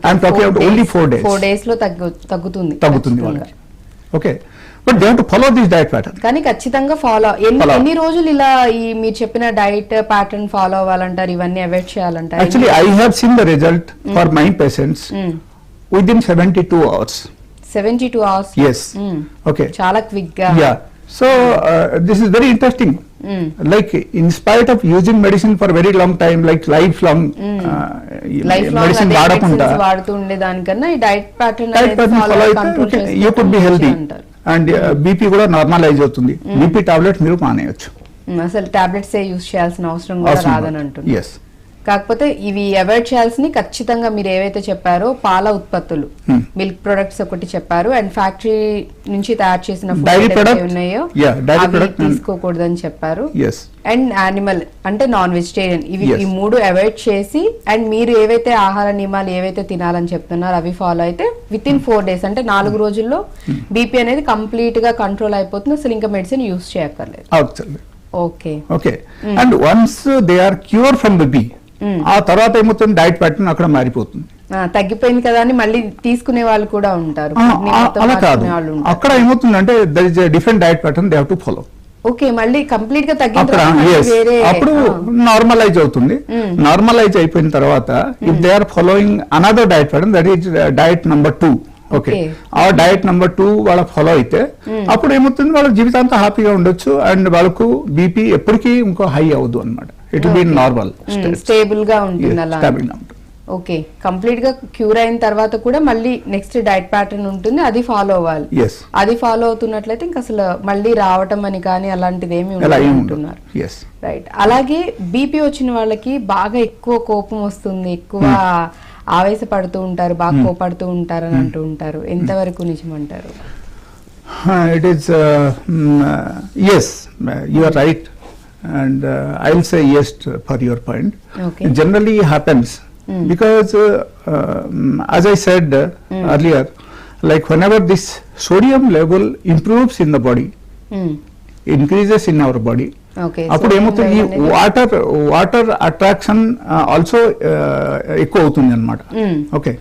I am talking about only 4 days. 4 days లో తగ్గుతుంది వాళ్ళకి. Okay, but they have to follow this diet pattern. కానీ ఖచ్చితంగా ఫాలో ఎన్ని రోజులు ఇలా ఈ మీరు చెప్పిన డైట్ ప్యాటర్న్ ఫాలో అవ్వాలంటారు, ఇవన్నీ అవాయిడ్ చేయాలంటారు? Actually, I have seen the result for my patients within 72 hours. 72 hours? Yes. Okay. చాలా క్విక్ గా. Yeah. So this is very interesting. Like in spite of using medicine for very long time, like lifelong medicine వాడుతూ ఉండే దానికన్నా ఈ డైట్ ప్యాటర్న్ follow అయితే you could be healthy and BP కూడా నార్మలైజ్ అవుతుంది. BP టాబ్లెట్స్ మీరు మానేయొచ్చు, అసలు టాబ్లెట్స్ యూజ్ చేయాల్సిన అవసరం కూడా రాదని అంటుంది. yes. కాకపోతే ఇవి అవాయిడ్ చేయాల్సిన ఖచ్చితంగా మీరు ఏవైతే చెప్పారో పాల ఉత్పత్తులు, మిల్క్ ప్రొడక్ట్స్ ఒకటి చెప్పారు, అండ్ ఫ్యాక్టరీ నుంచి తయారు చేసిన ఫుడ్ ఉన్నాయో అవి తీసుకోకూడదని చెప్పారు. అండ్ యానిమల్ అంటే నాన్ వెజిటేరియన్, ఇవి ఈ 3 అవాయిడ్ చేసి అండ్ మీరు ఏవైతే ఆహార నియమాలు ఏవైతే తినాలని చెప్తున్నారో అవి ఫాలో అయితే విత్ ఇన్ 4 days అంటే 4 రోజుల్లో బీపీ అనేది కంప్లీట్ గా కంట్రోల్ అయిపోతుంది, అసలు ఇంకా మెడిసిన్ యూజ్ చేయక్కర్లేదు. Okay. Okay. And once they are cure from the B, ఆ తర్వాత ఏమవుతుంది డైట్ ప్యాటర్న్ అక్కడ మారిపోతుంది. తగ్గిపోయింది కదా అని మళ్ళీ తీసుకునే వాళ్ళు కూడా ఉంటారు. అలా కాదు, అక్కడ ఏమవుతుందంటే there is a different diet pattern they have to follow. Okay. మళ్ళీ కంప్లీట్ గా అప్పుడు నార్మలైజ్ అవుతుంది. నార్మలైజ్ అయిపోయిన తర్వాత if they are following another diet pattern that is diet number 2. ఓకే. ఆ డైట్ నంబర్ 2 వాళ్ళ ఫాలో అయితే అప్పుడు ఏమవుతుంది వాళ్ళ జీవితాంతా హ్యాపీగా ఉండొచ్చు అండ్ వాళ్ళకు బీపీ ఎప్పటికీ ఇంకో హై అవ్వదు అనమాట. It will be normal, stable గా ఉంటుంది అలా. ఓకే. కంప్లీట్ గా క్యూర్ అయిన తర్వాత కూడా మళ్ళీ నెక్స్ట్ డైట్ ప్యాటర్న్ ఉంటుంది, అది ఫాలో అవ్వాలి. అది ఫాలో అవుతున్నట్లయితే ఇంకా అసలు మళ్ళీ రావటం అని కానీ అలాంటిది ఏమి ఉంటున్నారు. రైట్. అలాగే బీపీ వచ్చిన వాళ్ళకి బాగా ఎక్కువ కోపం వస్తుంది, ఎక్కువ ఆవేశపడుతూ ఉంటారు, బాగా కోపడుతూ ఉంటారు అని అంటూ ఉంటారు. ఎంతవరకు నిజమంటారు? It is yes, you are right, and I will say yes for your point. Okay. It generally happens because as I said earlier, like whenever this sodium level improves in the body, increases in our body, అప్పుడు ఏమవుతుంది వాటర్ అట్రాక్షన్ ఆల్సో ఎక్కువ అవుతుంది అనమాట. ఓకే.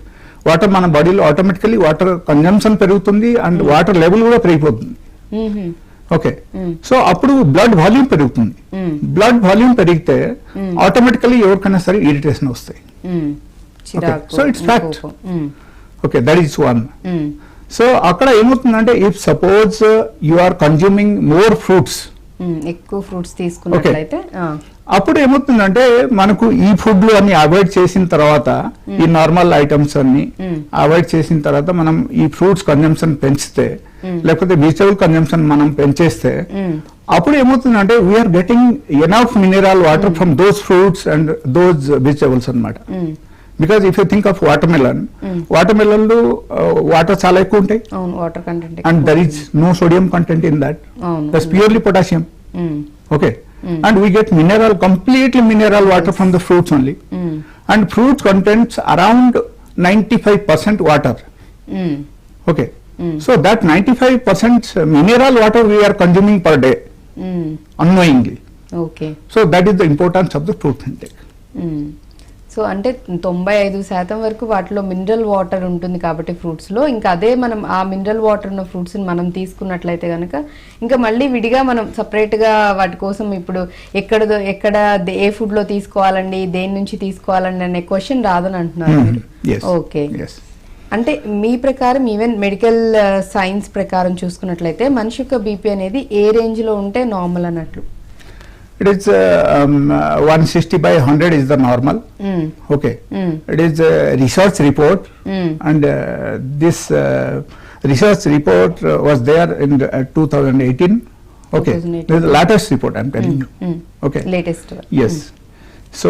వాటర్ మన బాడీలో ఆటోమేటికలీ వాటర్ కన్జంప్షన్ పెరుగుతుంది అండ్ వాటర్ లెవెల్ కూడా పెరిగిపోతుంది. ఓకే. సో అప్పుడు బ్లడ్ వాల్యూమ్ పెరుగుతుంది. బ్లడ్ వాల్యూమ్ పెరిగితే ఆటోమేటికలీ ఎవరికైనా సరే ఇరిటేషన్ వస్తాయి. So it's fact. Okay, that is one. So అక్కడ ఏమవుతుందంటే if suppose you are consuming more fruits, ఎక్కువ ఫ్రూట్స్ తీసుకున్నట్లయితే అప్పుడు ఏమవుతుందంటే మనకు ఈ ఫుడ్లు అన్ని అవాయిడ్ చేసిన తర్వాత, ఈ నార్మల్ ఐటమ్స్ అన్ని అవాయిడ్ చేసిన తర్వాత మనం ఈ ఫ్రూట్స్ కన్జంప్షన్ పెంచితే లేకపోతే వెజిటబుల్ కన్జంప్షన్ మనం పెంచేస్తే అప్పుడు ఏమవుతుందంటే we are getting enough mineral water from those fruits and those vegetables అనమాట. Because if you think of watermelon లో వాటర్ చాలా ఎక్కువ ఉంటాయి, water content, and there is no sodium content in that. That's purely potassium. Okay. And we get completely mineral water from the fruits only. And fruits contains around 95% water. Okay. So that 95% mineral water we are consuming per day unknowingly. Okay. So that is the importance of the fruit intake. So అంటే 95% వరకు వాటిలో మినరల్ వాటర్ ఉంటుంది కాబట్టి ఫ్రూట్స్ లో, ఇంకా అదే మనం ఆ మినరల్ వాటర్ ఉన్న ఫ్రూట్స్ మనం తీసుకున్నట్లయితే కనుక ఇంకా మళ్ళీ విడిగా మనం సపరేట్ గా వాటి కోసం ఇప్పుడు ఎక్కడ ఏ ఫుడ్ లో తీసుకోవాలండి, దేని నుంచి తీసుకోవాలండి అనే క్వశ్చన్ రాదని అంటున్నారు మీరు. ఓకే. అంటే మీ ప్రకారం ఈవెన్ మెడికల్ సైన్స్ ప్రకారం చూసుకున్నట్లయితే మనిషి యొక్క బీపీ అనేది ఏ రేంజ్ లో ఉంటే నార్మల్ అన్నట్లు? It is 160 by 100 is the normal. Okay. It is a research report, and this research report was there in 2018. Okay. This is the latest report I am telling you. Okay. Latest. Yes. So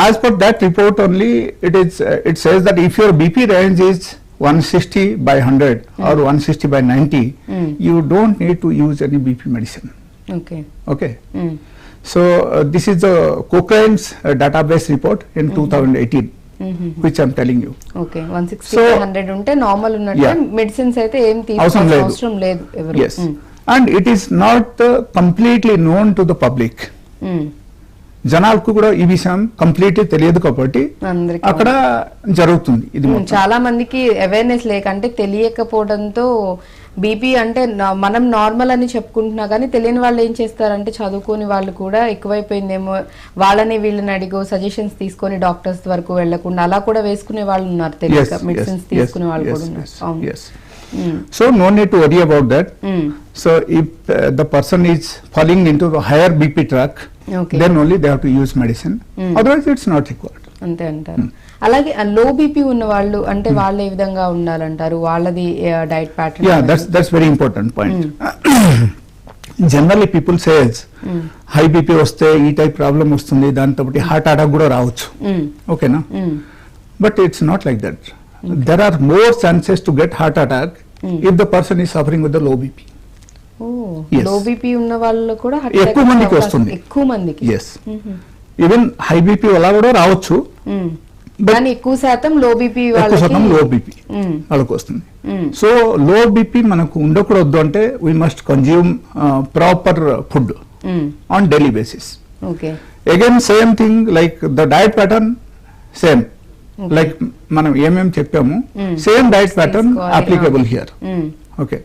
as per that report only, it says that if your BP range is 160 by 100 or 160 by 90, you don't need to use any BP medicine. Okay. Okay. So this is the Cochrane's database report in 2018, which I am telling you. Okay. 160 by 100 ఉంటే నార్మల్ ఉన్నట్టు, మెడిసిన్స్ అయితే ఏం తీసుకోవాల్సిన అవసరం లేదు ఎవరు. Yes. And it is not completely known to the public. జనాలకు కూడా ఈ విషయం కంప్లీట్లీ తెలియదు కాబట్టి అక్కడ జరుగుతుంది ఇది. చాలా మందికి అవేర్నెస్ లేక, అంటే తెలియకపోవడంతో బీపీ అంటే మనం నార్మల్ అని చెప్పుకుంటున్నా కానీ తెలియని వాళ్ళు ఏం చేస్తారంటే చదువుకోని వాళ్ళు కూడా ఎక్కువైపోయిందేమో వాళ్ళని వీళ్ళని అడిగో సజెషన్స్ తీసుకొని డాక్టర్స్ వరకు వెళ్లకుండా అలా కూడా వేసుకునే వాళ్ళు ఉన్నారు, తెలియక మెడిసిన్స్ తీసుకునే వాళ్ళు కూడా ఉన్నారు. So no need to worry about that. So if the person is falling into the higher BP tract, then only they have to use medicine. Otherwise it's not required. అంతే అంటారు. అలాగే లో బీపీ ఉన్న వాళ్ళు అంటే వాళ్ళు ఏ విధంగా ఉండాలంటారు, వాళ్ళది diet pattern? Yeah, that's very important point. Generally people says high BP వస్తే ఈ టైప్ ప్రాబ్లం వస్తుంది, దాంతో హార్ట్ అటాక్ కూడా రావచ్చు. ఓకేనా? But it's not like that. There are more chances to get heart attack if the person is suffering with the low BP. Low BP ఉన్న వాళ్ళు కూడా ఎక్కువ మందికి వస్తుంది. ఎక్కువ మందికి. Yes. Even high BP వల్ల కూడా రావచ్చు, కానీ ఎక్కువ శాతం లో బీపీ వాళ్ళకి వస్తుంది. సో లో బీపీ మనకు ఉండకూడదు అంటే we must consume proper food on daily basis. Again same thing like the diet pattern same, like మనం ఏమేమి చెప్పాము same diet pattern applicable here. Okay.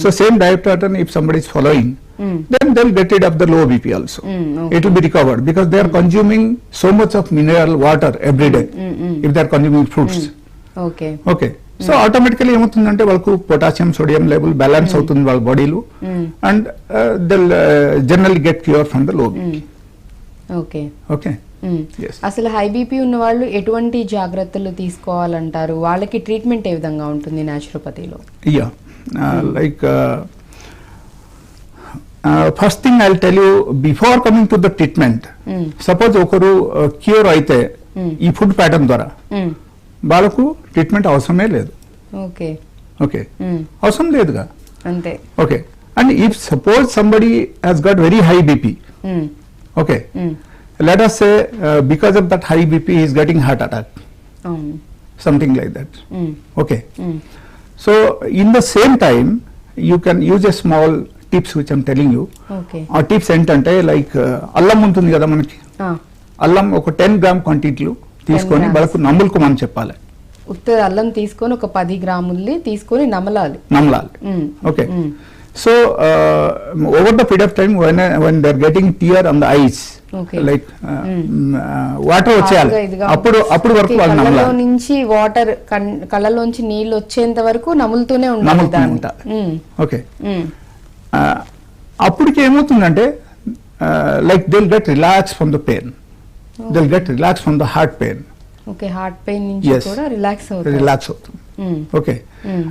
So same diet pattern if somebody is following, then they'll get rid of the low BP also. It will be recovered because they are consuming so much of mineral water every day if they are consuming fruits. Okay. Okay. So automatically ఏమవుతుందంటే వాళ్ళకు పొటాషియం సోడియం లెవెల్ బ్యాలెన్స్ అవుతుంది వాళ్ళ బాడీలో, and they'll generally get cure from the low BP. Okay. Okay. Yes. అసలు హై బీపీ ఉన్న వాళ్ళు ఎటువంటి జాగ్రత్తలు తీసుకోవాలంటారు, వాళ్ళకి ట్రీట్మెంట్ ఏ విధంగా ఉంటుంది న్యాచురోపతిలో? Yeah. Like first thing I'll tell you before coming to the treatment, suppose ఒకరు క్యూర్ అయితే ఈ ఫుడ్ ప్యాటర్న్ ద్వారా వాళ్ళకు ట్రీట్మెంట్ అవసరమే లేదు. ఓకే. ఓకే, అవసరం లేదుగా. అంతే. Okay. And if suppose somebody has got very high BP, okay, let us say because of that high BP he is getting heart attack, something like that. Okay. So in the same time you can use a small tips which I'm telling you. Okay. ఆ టిప్స్ ఏంటంటే లైక్ అల్లం ఉంటుంది కదా మనకి, అల్లం ఒక 10 గ్రామ్ క్వాంటిటీలు తీసుకొని వాళ్ళకు నములుకోమని చెప్పాలి. ఉత్త అల్లం తీసుకొని ఒక 10 గ్రాముల్ని తీసుకొని నమలాలి. Okay. So over the period of time when they are getting tear on the eyes, like water వచ్చేయాలి, అప్పుడు వరకు వాళ్ళు నమలాలి. కళ్ళలో నుంచి వాటర్, కళ్ళలోంచి నీళ్ళు వచ్చేంత వరకు నములుతూనే ఉండాలి. ఓకే. అప్పటికి ఏమవుతుందంటే like they will get relax from the pain, they will get relax from the heart pain. Okay. Heart pain నుంచి కూడా రిలాక్స్ అవుతుంది. Okay.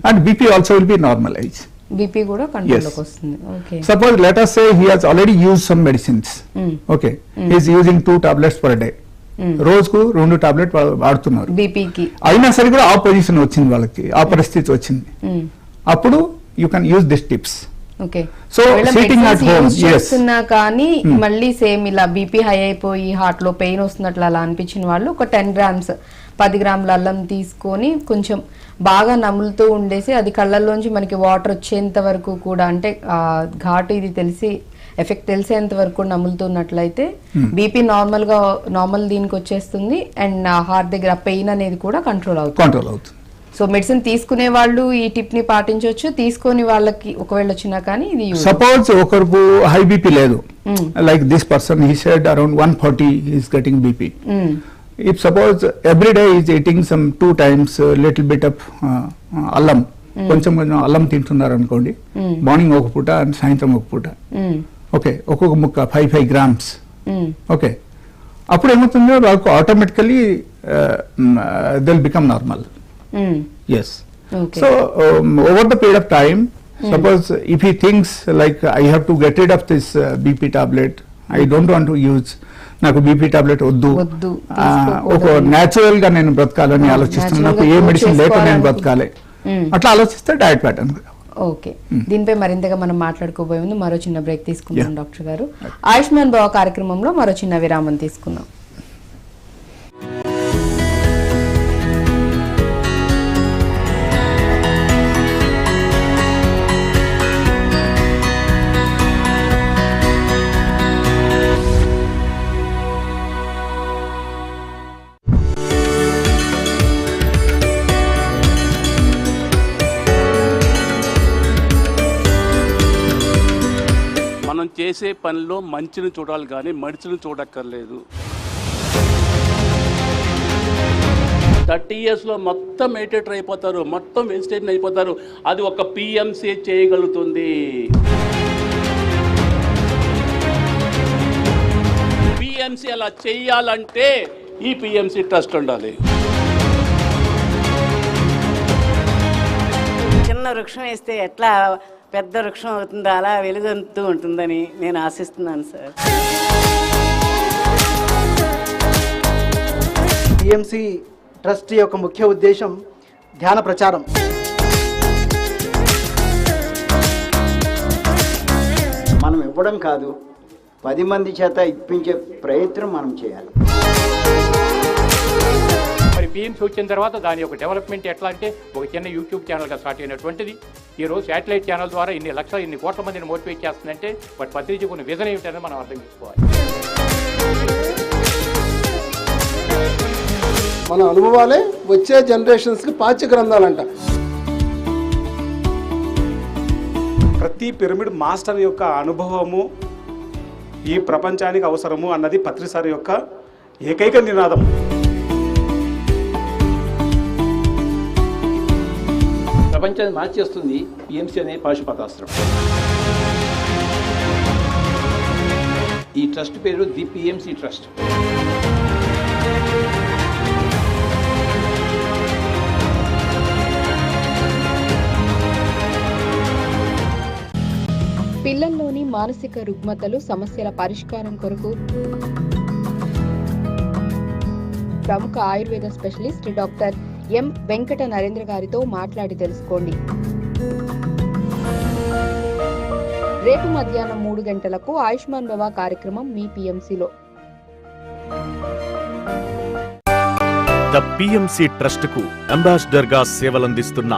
And BP also will be normalise. BP కూడా కంట్రోల్లోకి వస్తుంది. Okay. Suppose let us say he has already used some medicines. Okay. He is using 2 tablets per day. రోజుకు 2 టాబ్లెట్ వాడుతున్నారు బీపీకి. అయినా సరే కూడా ఆ పొజిషన్ వచ్చింది వాళ్ళకి, ఆ పరిస్థితి వచ్చింది. అప్పుడు you can use this tips. Okay. So sitting at home చేస్తున్నా కానీ మళ్ళీ సేమ్ ఇలా బీపీ హై అయిపోయి హార్ట్ లో పెయిన్ వస్తున్నట్లు అలా అనిపించిన వాళ్ళు ఒక 10 grams 10 గ్రాముల అల్లం తీసుకొని కొంచెం బాగా నములుతూ ఉండేసి అది కళ్ళల్లోంచి మనకి వాటర్ వచ్చేంత వరకు కూడా, అంటే ఘాటు ఇది తెలిసి ఎఫెక్ట్ తెలిసేంత వరకు నములుతున్నట్లయితే బీపీ నార్మల్ దీనికి వచ్చేస్తుంది అండ్ హార్ట్ దగ్గర పెయిన్ అనేది కూడా కంట్రోల్ అవుతుంది. సో మెడిసిన్ తీసుకునే వాళ్ళు ఈ టిప్ ని పాటించవచ్చు, తీసుకొని వాళ్ళకి ఒకవేళ వచ్చినా కానీ ఇది సపోజ్ ఒకరికి హై బీపీ లేదు, like this person he said around 140 is getting BP. If suppose every day is eating some 2 times little bit of allam, కొంచెం అల్లం తింటున్నారు అనుకోండి, మార్నింగ్ ఒక పూట అండ్ సాయంత్రం ఒక పూట, ఓకే, ఒక్కొక్క ముక్క 5 grams, ఓకే, అప్పుడు ఏమవుతుందో వాళ్ళకు automatically they will become normal. Yes. So over the period of time, suppose if he thinks like I have to get rid of this BP tablet, I don't want to use, నాకు బీపీ టాబ్లెట్ వద్దు, ఒక న్యాచురల్ గా నేను బ్రతకాలని ఆలోచిస్తున్నాను, నాకు ఏ మెడిసిన్ లేకుండా నేను బ్రతకాలి, అట్లా ఆలోచిస్తే డయట్ ప్యాటర్న్. ఓకే. దీనిపై మరింతగా మనం మాట్లాడుకోబోయే ముందు మరో చిన్న బ్రేక్ తీసుకుందాం డాక్టర్ గారు. ఆయుష్మాన్ భవ కార్యక్రమంలో మరో చిన్న విరామం తీసుకుందాం. చేసే పనిలో మంచిని చూడాలి కానీ మడిచిని చూడక్కర్లేదు. 30 yearsలో మొత్తం మెడిటేటర్ అయిపోతారు, మొత్తం వెజిటేరియన్ అయిపోతారు. అది ఒక పిఎంసి చేయగలుగుతుంది. పిఎంసి అలా చేయాలంటే ఈ పిఎంసి ట్రస్ట్ ఉండాలి. చిన్న వృక్షం వేస్తే ఎట్లా పెద్ద వృక్షం అవుతుందో అలా వెలుగొందుతూ ఉంటుందని నేను ఆశిస్తున్నాను సార్. పిఎంసి ట్రస్ట్ యొక్క ముఖ్య ఉద్దేశం ధ్యాన ప్రచారం. మనం ఇవ్వడం కాదు, 10 మంది చేత ఇప్పించే ప్రయత్నం మనం చేయాలి. మరి పిఎంసీ వచ్చిన తర్వాత దాని యొక్క డెవలప్మెంట్ ఎట్లా అంటే ఒక చిన్న యూట్యూబ్ ఛానల్గా స్టార్ట్ అయినటువంటిది ఈరోజు శాటిలైట్ ఛానల్ ద్వారా ఇన్ని కోట్ల మందిని మోటివేట్ చేస్తుందంటే వాటి పత్రిక కొన్ని విజన్ ఏమిటనేది మనం అర్థం చేసుకోవాలి. మన అనుభవాలే వచ్చే జనరేషన్స్కి పాఠ్య గ్రంథాలంట. ప్రతి పిరమిడ్ మాస్టర్ యొక్క అనుభవము ఈ ప్రపంచానికి అవసరము అన్నది పత్రి సార్ యొక్క ఏకైక నినాదం. ప్రపంచాన్ని మార్చేస్తుంది పిఎంసి అనే పాశుపతాస్త్రం. ఈ ట్రస్ట్ పేరు ది పిఎంసి ట్రస్ట్. పిల్లల్లోని మానసిక రుగ్మతలు సమస్యల పరిష్కారం కొరకు ప్రముఖ Ayurveda specialist doctor M Venkata Narendra గారితో మాట్లాడి తెలుసుకోండి. రేపు మధ్యాహ్నం 3 గంటలకు ఆయుష్మాన్ భవ కార్యక్రమం మీ పిఎంసిలో. ద పిఎంసి ట్రస్ట్ కు అంబాసిడర్ గా సేవలందిస్తున్న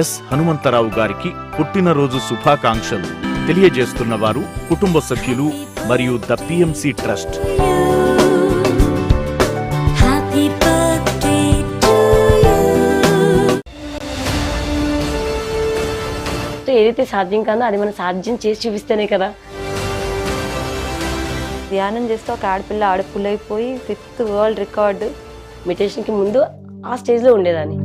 ఎస్ హనుమంతరావు గారికి పుట్టినరోజు శుభాకాంక్షలు తెలియజేస్తున్న వారు కుటుంబ సభ్యులు మరియు ద పిఎంసి ట్రస్ట్. ఏదైతే సాధ్యం కాదో అది మనం సాధ్యం చేసి చూపిస్తేనే కదా. ధ్యానం చేస్తే ఒక ఆడపిల్ల అయిపోయి 5th వరల్డ్ రికార్డు మెడిటేషన్కి ముందు ఆ స్టేజ్లో ఉండేదాన్ని.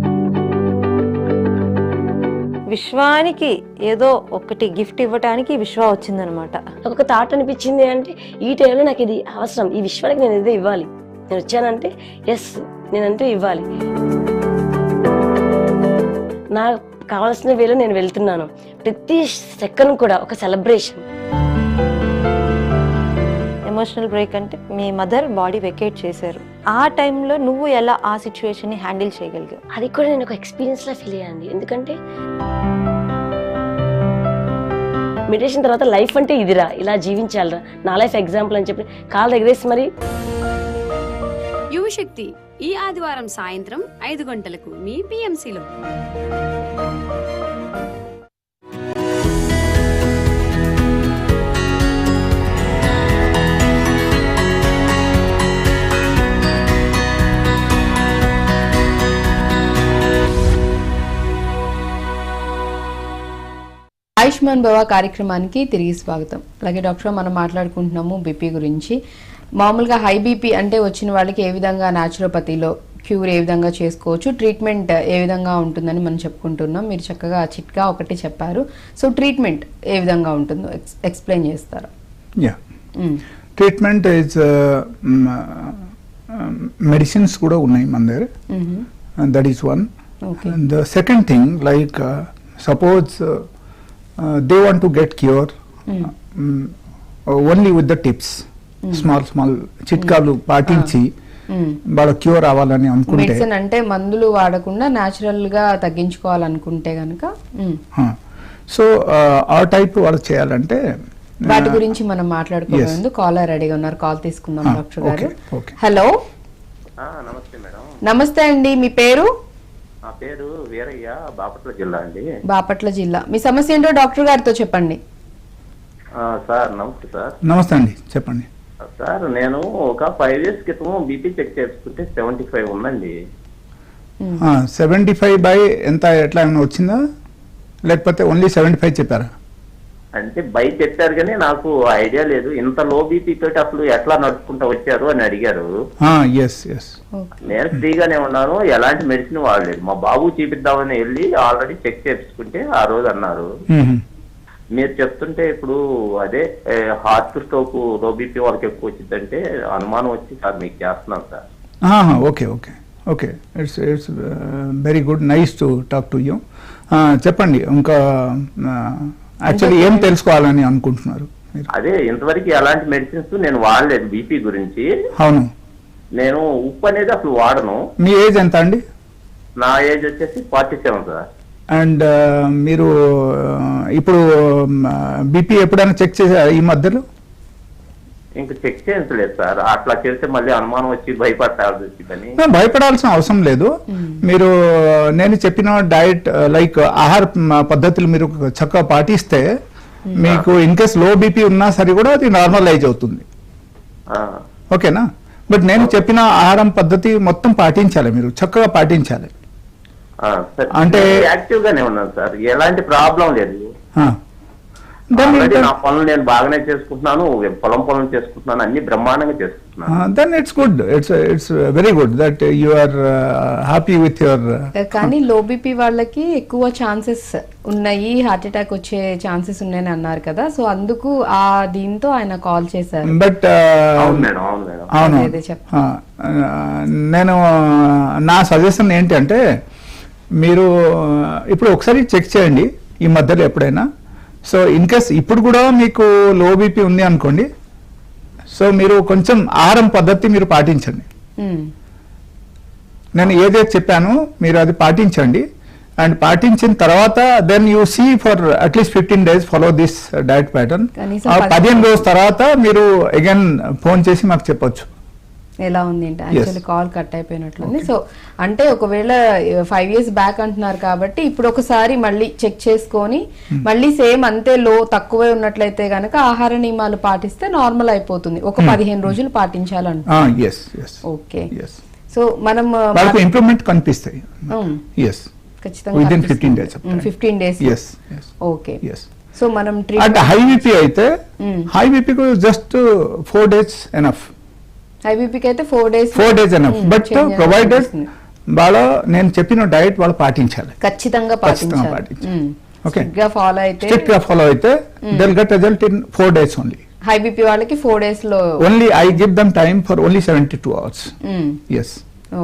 విశ్వానికి ఏదో ఒకటి గిఫ్ట్ ఇవ్వటానికి విశ్వ వచ్చిందనమాట. ఒక థాట్ అనిపించింది అంటే ఈ టైంలో నాకు ఇది అవసరం, ఈ విశ్వానికి నేను ఏదో ఇవ్వాలి. నేను వచ్చానంటే ఎస్ నేనంటూ ఇవ్వాలి. నాకు కావాల్సిన వేలో నేను వెళ్తున్నాను. ప్రతి సెకండ్ కూడా ఒక సెలబ్రేషన్. ఎమోషనల్ బ్రేక్ అంటే మీ మదర్ బాడీ వెకేట్ చేశారు. ఆ టైంలో నువ్వు ఎలా ఆ సిచ్యువేషన్ని హ్యాండిల్ చేయగలిగావు? అది కూడా నేను ఒక ఎక్స్పీరియన్స్లా ఫీల్ అయ్యాను. ఎందుకంటే మెడిటేషన్ తర్వాత లైఫ్ అంటే ఇదిరా, ఇలా జీవించాలరా, నా లైఫ్ ఎగ్జాంపుల్ అని చెప్పి కాళ్ళ దగ్గరేసి మరి. యువశక్తి ఈ ఆదివారం సాయంత్రం 5 గంటలకు మీ పిఎంసిలో. ఆయుష్మాన్ భవ కార్యక్రమానికి తిరిగి స్వాగతం. అలాగే డాక్టర్, మనం మాట్లాడుకుంటున్నాము బీపీ గురించి. మామూలుగా హై బీపీ అంటే వచ్చిన వాళ్ళకి ఏ విధంగా న్యాచురోపతిలో క్యూర్ ఏ విధంగా చేసుకోవచ్చు, ట్రీట్మెంట్ ఏ విధంగా ఉంటుందని మనం చెప్పుకుంటున్నాం. మీరు చక్కగా చిట్కా ఒకటి చెప్పారు. సో ట్రీట్మెంట్ ఏ విధంగా ఉంటుందో ఎక్స్ప్లెయిన్ చేస్తారా? ట్రీట్మెంట్ ఇస్ మెడిసిన్స్ కూడా ఉన్నాయి మన దగ్గర. That is one. The second thing, like suppose they want to get cure only with the tips, small చిట్కాలు పాటించి వాళ్ళ క్యూర్ అవ్వాలని అనుకుంటే, మెడిసిన్ అంటే మందులు వాడకుండా న్యాచురల్ గా తగ్గించుకోవాలనుకుంటే గనక, సో ఆ టైప్ వాళ్ళు చేయాలంటే వాటి గురించి మనం మాట్లాడుకోవాలి. కాలర్ రెడీగా ఉన్నారు, కాల్ తీసుకుందాం డాక్టర్ గారు. హలో, నమస్తే మేడం. నమస్తే అండి, మీ పేరు? నా పేరు వీరయ్య, బాపట్ల జిల్లా అండి. బాపట్ల జిల్లా. మీ సమస్య ఏంటో డాక్టర్ గారితో చెప్పండి. సార్ నమస్తే. సార్ నమస్తే అండి, చెప్పండి. సార్ నేను ఒక 5 years క్రితం బీపీ చెక్ చేసుకుంటే 75 ఉందండి. 75 బై ఎంత, ఎట్లా ఏమైనా వచ్చిందా లేకపోతే ఓన్లీ 75 చెప్పారా? అంటే బై చెప్పారు కానీ నాకు ఐడియా లేదు. ఇంత లో బీపీ తోటి అసలు ఎట్లా నడుచుకుంటా వచ్చారు అని అడిగారు. నేను ఫ్రీగానే ఉన్నాను, ఎలాంటి మెడిసిన్ వాడలేదు. మా బాబు చూపిద్దామని వెళ్ళి ఆల్రెడీ చెక్ చేసుకుంటే ఆ రోజు అన్నారు. మీరు చెప్తుంటే ఇప్పుడు అదే హార్ట్ స్ట్రోక్ లో బీపీ వాళ్ళకి ఎక్కువ వచ్చిందంటే అనుమానం వచ్చి సార్ మీకు చేస్తున్నాను sir. Okay okay okay, it's very good, nice to talk to you. చెప్పండి, ఇంకా యాక్చువల్లీ ఏం తెలుసుకోవాలని అనుకుంటున్నారు? అదే ఇంతవరకు ఎలాంటి మెడిసిన్స్ నేను వాడలేదు బీపీ గురించి. అవును, నేను ఉప్పు అనేది అసలు వాడను. మీ ఏజ్ ఎంత అండి? నా ఏజ్ వచ్చేసి 47 సార్. అండ్ మీరు ఇప్పుడు బీపీ ఎప్పుడైనా చెక్ చేశారా ఈ మధ్యలో? ఇంకా చెక్ చేయించలేదు సార్. అట్లా చేస్తే మళ్ళీ అనుమానం వచ్చి భయపడాల్సి వచ్చిందని. భయపడాల్సిన అవసరం లేదు. మీరు నేను చెప్పిన డైట్ లైక్ ఆహార పద్ధతులు మీరు చక్కగా పాటిస్తే మీకు ఇన్ కేస్ లో బీపీ ఉన్నా సరే కూడా అది నార్మలైజ్ అవుతుంది. ఓకేనా? బట్ నేను చెప్పిన ఆహారం పద్ధతి మొత్తం పాటించాలి, మీరు చక్కగా పాటించాలి. అంటే యాక్టివ్ గానే ఉన్నాను సార్, ఎలాంటి ప్రాబ్లం లేదు. నా పనులు నేను బాగానే చేసుకుంటున్నాను, పొలం చేసుకుంటున్నాను, అన్ని బ్రహ్మాండంగా చేసుకుంటున్నాను. Then it's good, it's very good that you are happy with your. కానీ లో బీపీ వాళ్ళకి ఎక్కువ ఛాన్సెస్ ఉన్నాయి, హార్ట్ అటాక్ వచ్చే ఛాన్సెస్ ఉన్నాయని అన్నారు కదా, సో అందుకు ఆ దీంతో ఆయన కాల్ చేశారు. బట్ అవును, నేను నా సజెషన్ ఏంటంటే మీరు ఇప్పుడు ఒకసారి చెక్ చేయండి ఈ మధ్యలో ఎప్పుడైనా. సో ఇన్ కేస్ ఇప్పుడు కూడా మీకు లో బీపీ ఉంది అనుకోండి, సో మీరు కొంచెం ఆహారం పద్ధతి మీరు పాటించండి. నేను ఏదైతే చెప్పానో మీరు అది పాటించండి. అండ్ పాటించిన తర్వాత then you see for at least 15 days follow this diet pattern. 15 రోజుల తర్వాత మీరు అగైన్ ఫోన్ చేసి మాకు చెప్పొచ్చు ఎలా ఉంది అంటే. యాక్చువల్లీ కాల్ కట్ అయిపోయినట్లుంది. సో అంటే ఒకవేళ 5 years బ్యాక్ అంటున్నారు కాబట్టి ఇప్పుడు ఒకసారి మళ్ళీ చెక్ చేసుకొని మళ్ళీ సేమ్ అంతే లో తక్కువే ఉన్నట్లయితే గనక ఆహార నియమాలు పాటిస్తే నార్మల్ అయిపోతుంది. ఒక 15 రోజులు పాటించాలంట. ఓకే, సో మనం ఇంప్రూవ్మెంట్ కనిపిస్తాయి. ఖచ్చితంగా 15 days. ఓకే, సో మనం హై బీపీ అయితే హై బీపీకి జస్ట్ 4 days ఎనఫ్. హై బీపీకి అయితే 4 days ఎనఫ్. బట్ ప్రొవైడెడ్ వాళ్ళ నేను చెప్పిన డైట్ వాళ్ళు పాటించాలి, ఖచ్చితంగా పాటించాలి. స్ట్రిక్ట్ గా ఫాలో అయితే they will get result in 4 days only. High BP వాళ్ళకి 4 days లో only I give them time for only 72 hours. yes.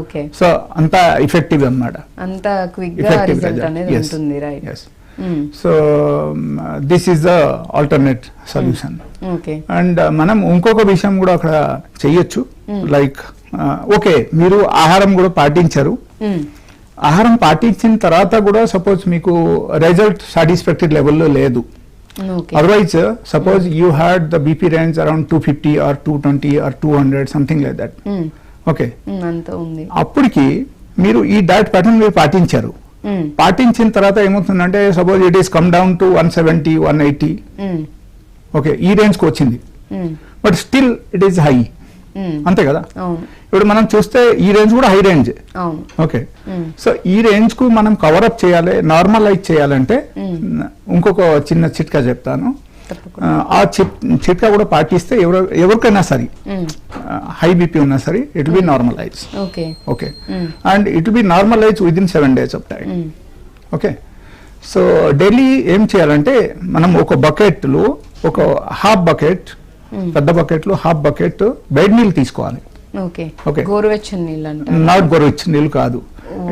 Okay, so అంత ఎఫెక్టివ్ అన్నమాట, అంత క్విక్ గా రిజల్ట్ అనేది ఉంటుంది. Right. So this is the alternate solution. And మనం ఇంకొక విషయం కూడా అక్కడ చెయ్యొచ్చు, లైక్ ఓకే, మీరు ఆహారం కూడా పాటించారు. ఆహారం పాటించిన తర్వాత కూడా సపోజ్ మీకు రిజల్ట్ సాటిస్ఫాక్టరీ లెవెల్లో లేదు, otherwise suppose you had the BP range around 250 or 220 or 200 something like that. Okay, అప్పటికి మీరు ఈ డైట్ ప్యాటర్న్ మీరు పాటించారు. పాటించిన తర్వాత ఏమవుతుందంటే suppose it is come down to 170, 180, okay, ఈ రేంజ్కి వచ్చింది. But still it is high, అంతే కదా. ఇప్పుడు మనం చూస్తే ఈ రేంజ్ కూడా హై రేంజ్. ఓకే, సో ఈ రేంజ్ కు మనం కవర్ అప్ చేయాలి, నార్మలైజ్ చేయాలంటే ఇంకొక చిన్న చిట్కా చెప్తాను. ఆ చిట్కా కూడా పాటిస్తే ఎవరికైనా సరే హై బీపీ ఉన్నా సరే it will be normalise. Okay, and it will be normalise with in 7 days of time. Okay, so daily ఏం చేయాలంటే మనం ఒక బకెట్లో ఒక హాఫ్ బకెట్, పెద్ద బకెట్లో హాఫ్ బకెట్ వేడి నీళ్ళు తీసుకోవాలి. ఓకే, గోరువెచ్చని నీళ్ళు అంటే నాట్ గోరువెచ్చని నీళ్ళు కాదు.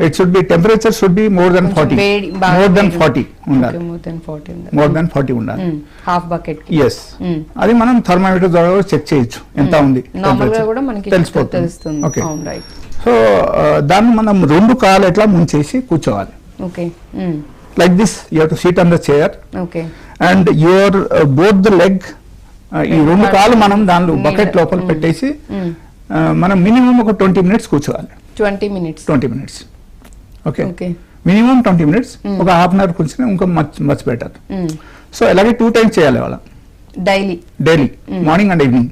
It should be temperature should be more than 40 ఉండాలి. మోర్ దెన్ 40 ఉండాలి హాఫ్ బకెట్. ఎస్, అది మనం థర్మామీటర్ ద్వారా చెక్ చేయొచ్చు ఎంత ఉంది, తెలిసిపోతుంది. ఓకే, సో దాన్ని మనం 2 కాళ్ళు ఎట్లా ముంచేసి కూర్చోవాలి. Okay, like this you have to SIT on the chair and your both the leg, ఈ 2 కాళ్ళు మనం దానిలో బకెట్ లోపల పెట్టేసి మనం మినిమం ఒక 20 minutes కూర్చోవాలి. 20 minutes. Okay, minimum 20 minutes. ఒక హాఫ్ అన్ అవర్ కూర్చుని ఇంకా మచ్ బెటర్. సో అలాగే 2 times చేయాలి వాళ్ళ daily, morning and evening.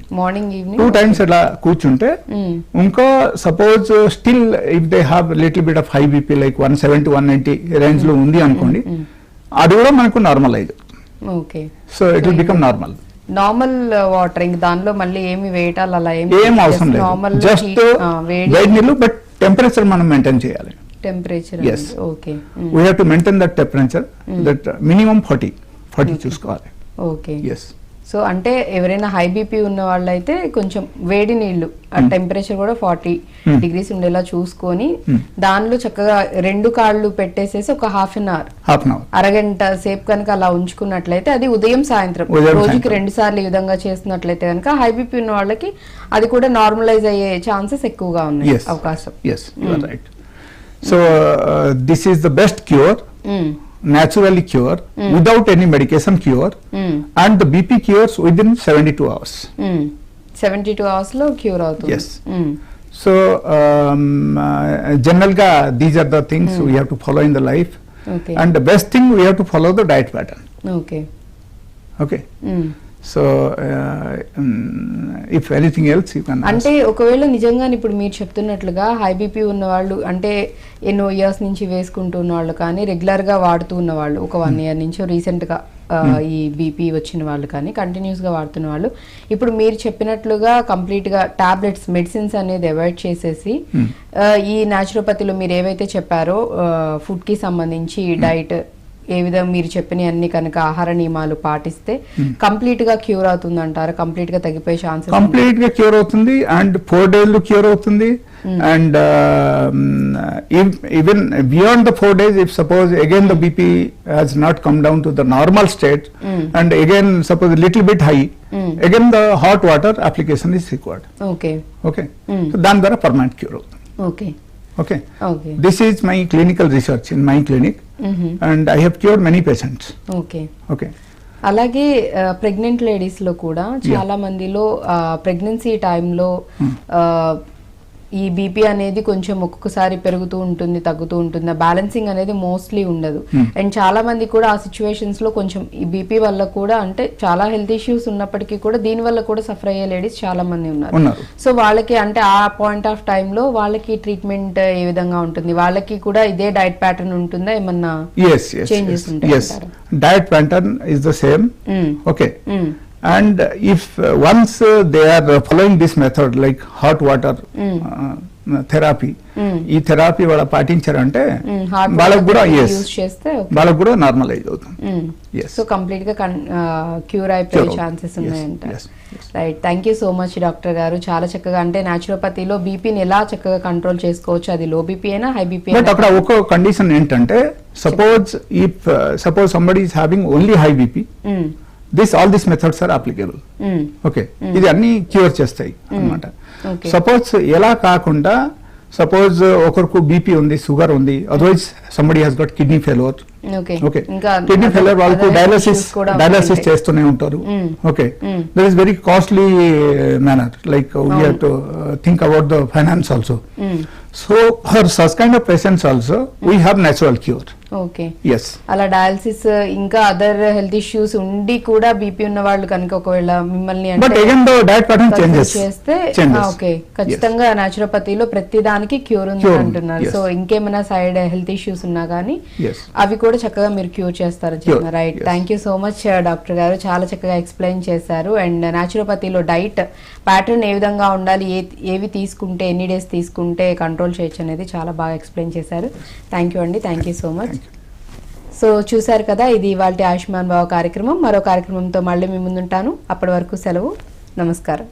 2 times అట్లా కూర్చుంటే ఇంకా suppose still if they have little bit of high BP like 170, 190 range లో ఉంది అనుకోండి, అది కూడా మనకు normalise. Okay, so it will become normal watering, దానిలో మళ్ళీ ఏమి వేయటాలు అలా ఏం అవసరం లేదు, జస్ట్ వేడి నీళ్ళు. బట్ టెంపరేచర్ మనం మెయింటైన్ చేయాలి. Temperature, okay, we have to maintain that temperature, that minimum 40 చూసుకోవాలి. ఓకే, సో అంటే ఎవరైనా హై బీపీ ఉన్న వాళ్ళైతే కొంచెం వేడి నీళ్లు, ఆ టెంపరేచర్ కూడా 40 degrees ఉండేలా చూసుకొని దానిలో చక్కగా 2 కాళ్ళు పెట్టేసేసి ఒక హాఫ్ అన్ అవర్ అరగంట సేపు కనుక అలా ఉంచుకున్నట్లయితే, అది ఉదయం సాయంత్రం రోజుకి 2 సార్లు ఈ విధంగా చేస్తున్నట్లయితే కనుక హై బీపీ ఉన్న వాళ్ళకి అది కూడా నార్మలైజ్ అయ్యే ఛాన్సెస్ ఎక్కువగా ఉన్నాయి, అవకాశం. So this is the best cure, naturally cure without any medication cure, and the BP cures within 72 hours. 72 hours lo cure avutundi. Yes. So generally these are the things we have to follow in the life. Okay. And the best thing, we have to follow the diet pattern. Okay. So if anything else you can. అంటే ఒకవేళ నిజంగా ఇప్పుడు మీరు చెప్తున్నట్లుగా హై బీపీ ఉన్న వాళ్ళు, అంటే ఎన్నో ఇయర్స్ నుంచి వేసుకుంటున్న వాళ్ళు కానీ రెగ్యులర్ గా వాడుతూ ఉన్న వాళ్ళు, ఒక 1 year నుంచో రీసెంట్ గా ఈ బీపీ వచ్చిన వాళ్ళు కానీ కంటిన్యూస్ గా వాడుతున్న వాళ్ళు, ఇప్పుడు మీరు చెప్పినట్లుగా కంప్లీట్ గా టాబ్లెట్స్, మెడిసిన్స్ అనేది అవాయిడ్ చేసేసి ఈ న్యాచురోపతిలో మీరు ఏవైతే చెప్పారో ఫుడ్ కి సంబంధించి డైట్, ఏ విధంగా మీరు చెప్పిన అన్ని కనుక ఆహార నియమాలు పాటిస్తే కంప్లీట్ గా క్యూర్ అవుతుంది అంటారా? కంప్లీట్ గా తగ్గిపోయే ఛాన్సెస్? కంప్లీట్ గా క్యూర్ అవుతుంది, అండ్ 4 days లో క్యూర్ అవుతుంది. And even beyond the 4 days, if suppose again the BP has not come down to the normal state, and again suppose a little bit high, again the hot water application is required. Okay. So దాని ద్వారా పర్మనెంట్ క్యూర్ అవుతుంది. Okay. This is my clinical research in my clinic, and I have cured many patients. Okay. అలాగే ప్రెగ్నెంట్ లేడీస్ లో కూడా చాలా మందిలో ప్రెగ్నెన్సీ టైంలో ఈ బీపీ అనేది కొంచెం ఒక్కొక్కసారి పెరుగుతూ ఉంటుంది, తగ్గుతూ ఉంటుంది, బ్యాలెన్సింగ్ అనేది మోస్ట్లీ ఉండదు. అండ్ చాలా మంది కూడా ఆ సిచ్యువేషన్స్ లో కొంచెం ఈ బీపీ వల్ల కూడా, అంటే చాలా హెల్త్ ఇష్యూస్ ఉన్నప్పటికీ కూడా దీని వల్ల కూడా సఫర్ అయ్యే లేడీస్ చాలా మంది ఉన్నారు. సో వాళ్ళకి అంటే ఆ పాయింట్ ఆఫ్ టైమ్ లో వాళ్ళకి ట్రీట్మెంట్ ఏ విధంగా ఉంటుంది? వాళ్ళకి కూడా ఇదే డైట్ ప్యాటర్న్ ఉంటుందా, ఏమన్నా చేంజెస్ ఉంటాయి? Diet pattern is the same. Okay. And if once they are following this method like hot water therapy, ఈ థెరపీ వాళ్ళ పాటించారంటే వాళ్ళకు కూడా వాళ్ళకు కూడా నార్మలైజ్ అవుతుంది. సో కంప్లీట్ గా క్యూర్ అయిపోయే ఛాన్సెస్ ఉన్నాయంట. Right, thank you so much doctor గారు. చాలా చక్కగా, అంటే న్యాచురోపతిలో బీపీని ఎలా చక్కగా కంట్రోల్ చేసుకోవచ్చు, అది లో బీపీ అయినా హై బీపీ అయినా. బట్ అక్కడ ఒక కండిషన్ ఏంటంటే, suppose somebody is having only high BP, all these methods are applicable. Okay. ఇది అన్ని క్యూర్ చేస్తాయి అన్నమాట. సపోజ్ ఎలా కాకుండా సపోజ్ ఒకరికి బీపీ ఉంది, షుగర్ ఉంది, otherwise somebody has got kidney failure, okay kidney failure వాళ్ళకు డయాలసిస్ చేస్తూనే ఉంటారు. Okay that is very costly manner, like we have to think about the finance also. So for such kind of patients also we have natural cure. Okay అలా డయాలసిస్ ఇంకా అదర్ హెల్త్ ఇష్యూస్ ఉండి కూడా బీపీ ఉన్న వాళ్ళు కనుక ఒకవేళ మిమ్మల్ని చేస్తే ఓకే ఖచ్చితంగా న్యాచురోపతిలో ప్రతి దానికి క్యూర్ ఉంది అంటున్నారు. సో ఇంకేమైనా సైడ్ హెల్త్ ఇష్యూస్ ఉన్నా కానీ అవి కూడా చక్కగా మీరు క్యూర్ చేస్తారు. Right, thank you so much doctor గారు, చాలా చక్కగా ఎక్స్ప్లెయిన్ చేశారు. అండ్ న్యాచురోపతిలో డైట్ ప్యాటర్న్ ఏ విధంగా ఉండాలి, ఏవి తీసుకుంటే ఎన్ని డేస్ తీసుకుంటే కంట్రోల్ చేయొచ్చు అనేది చాలా బాగా ఎక్స్ప్లెయిన్ చేశారు. థ్యాంక్ యూ అండి, thank you so much. So చూశారు కదా, ఇది ఇవాల్టి ఆయుష్మాన్ భవ కార్యక్రమం. మరో కార్యక్రమంతో మళ్ళీ మీ ముందుంటాను. అప్పటి వరకు సెలవు, నమస్కారం.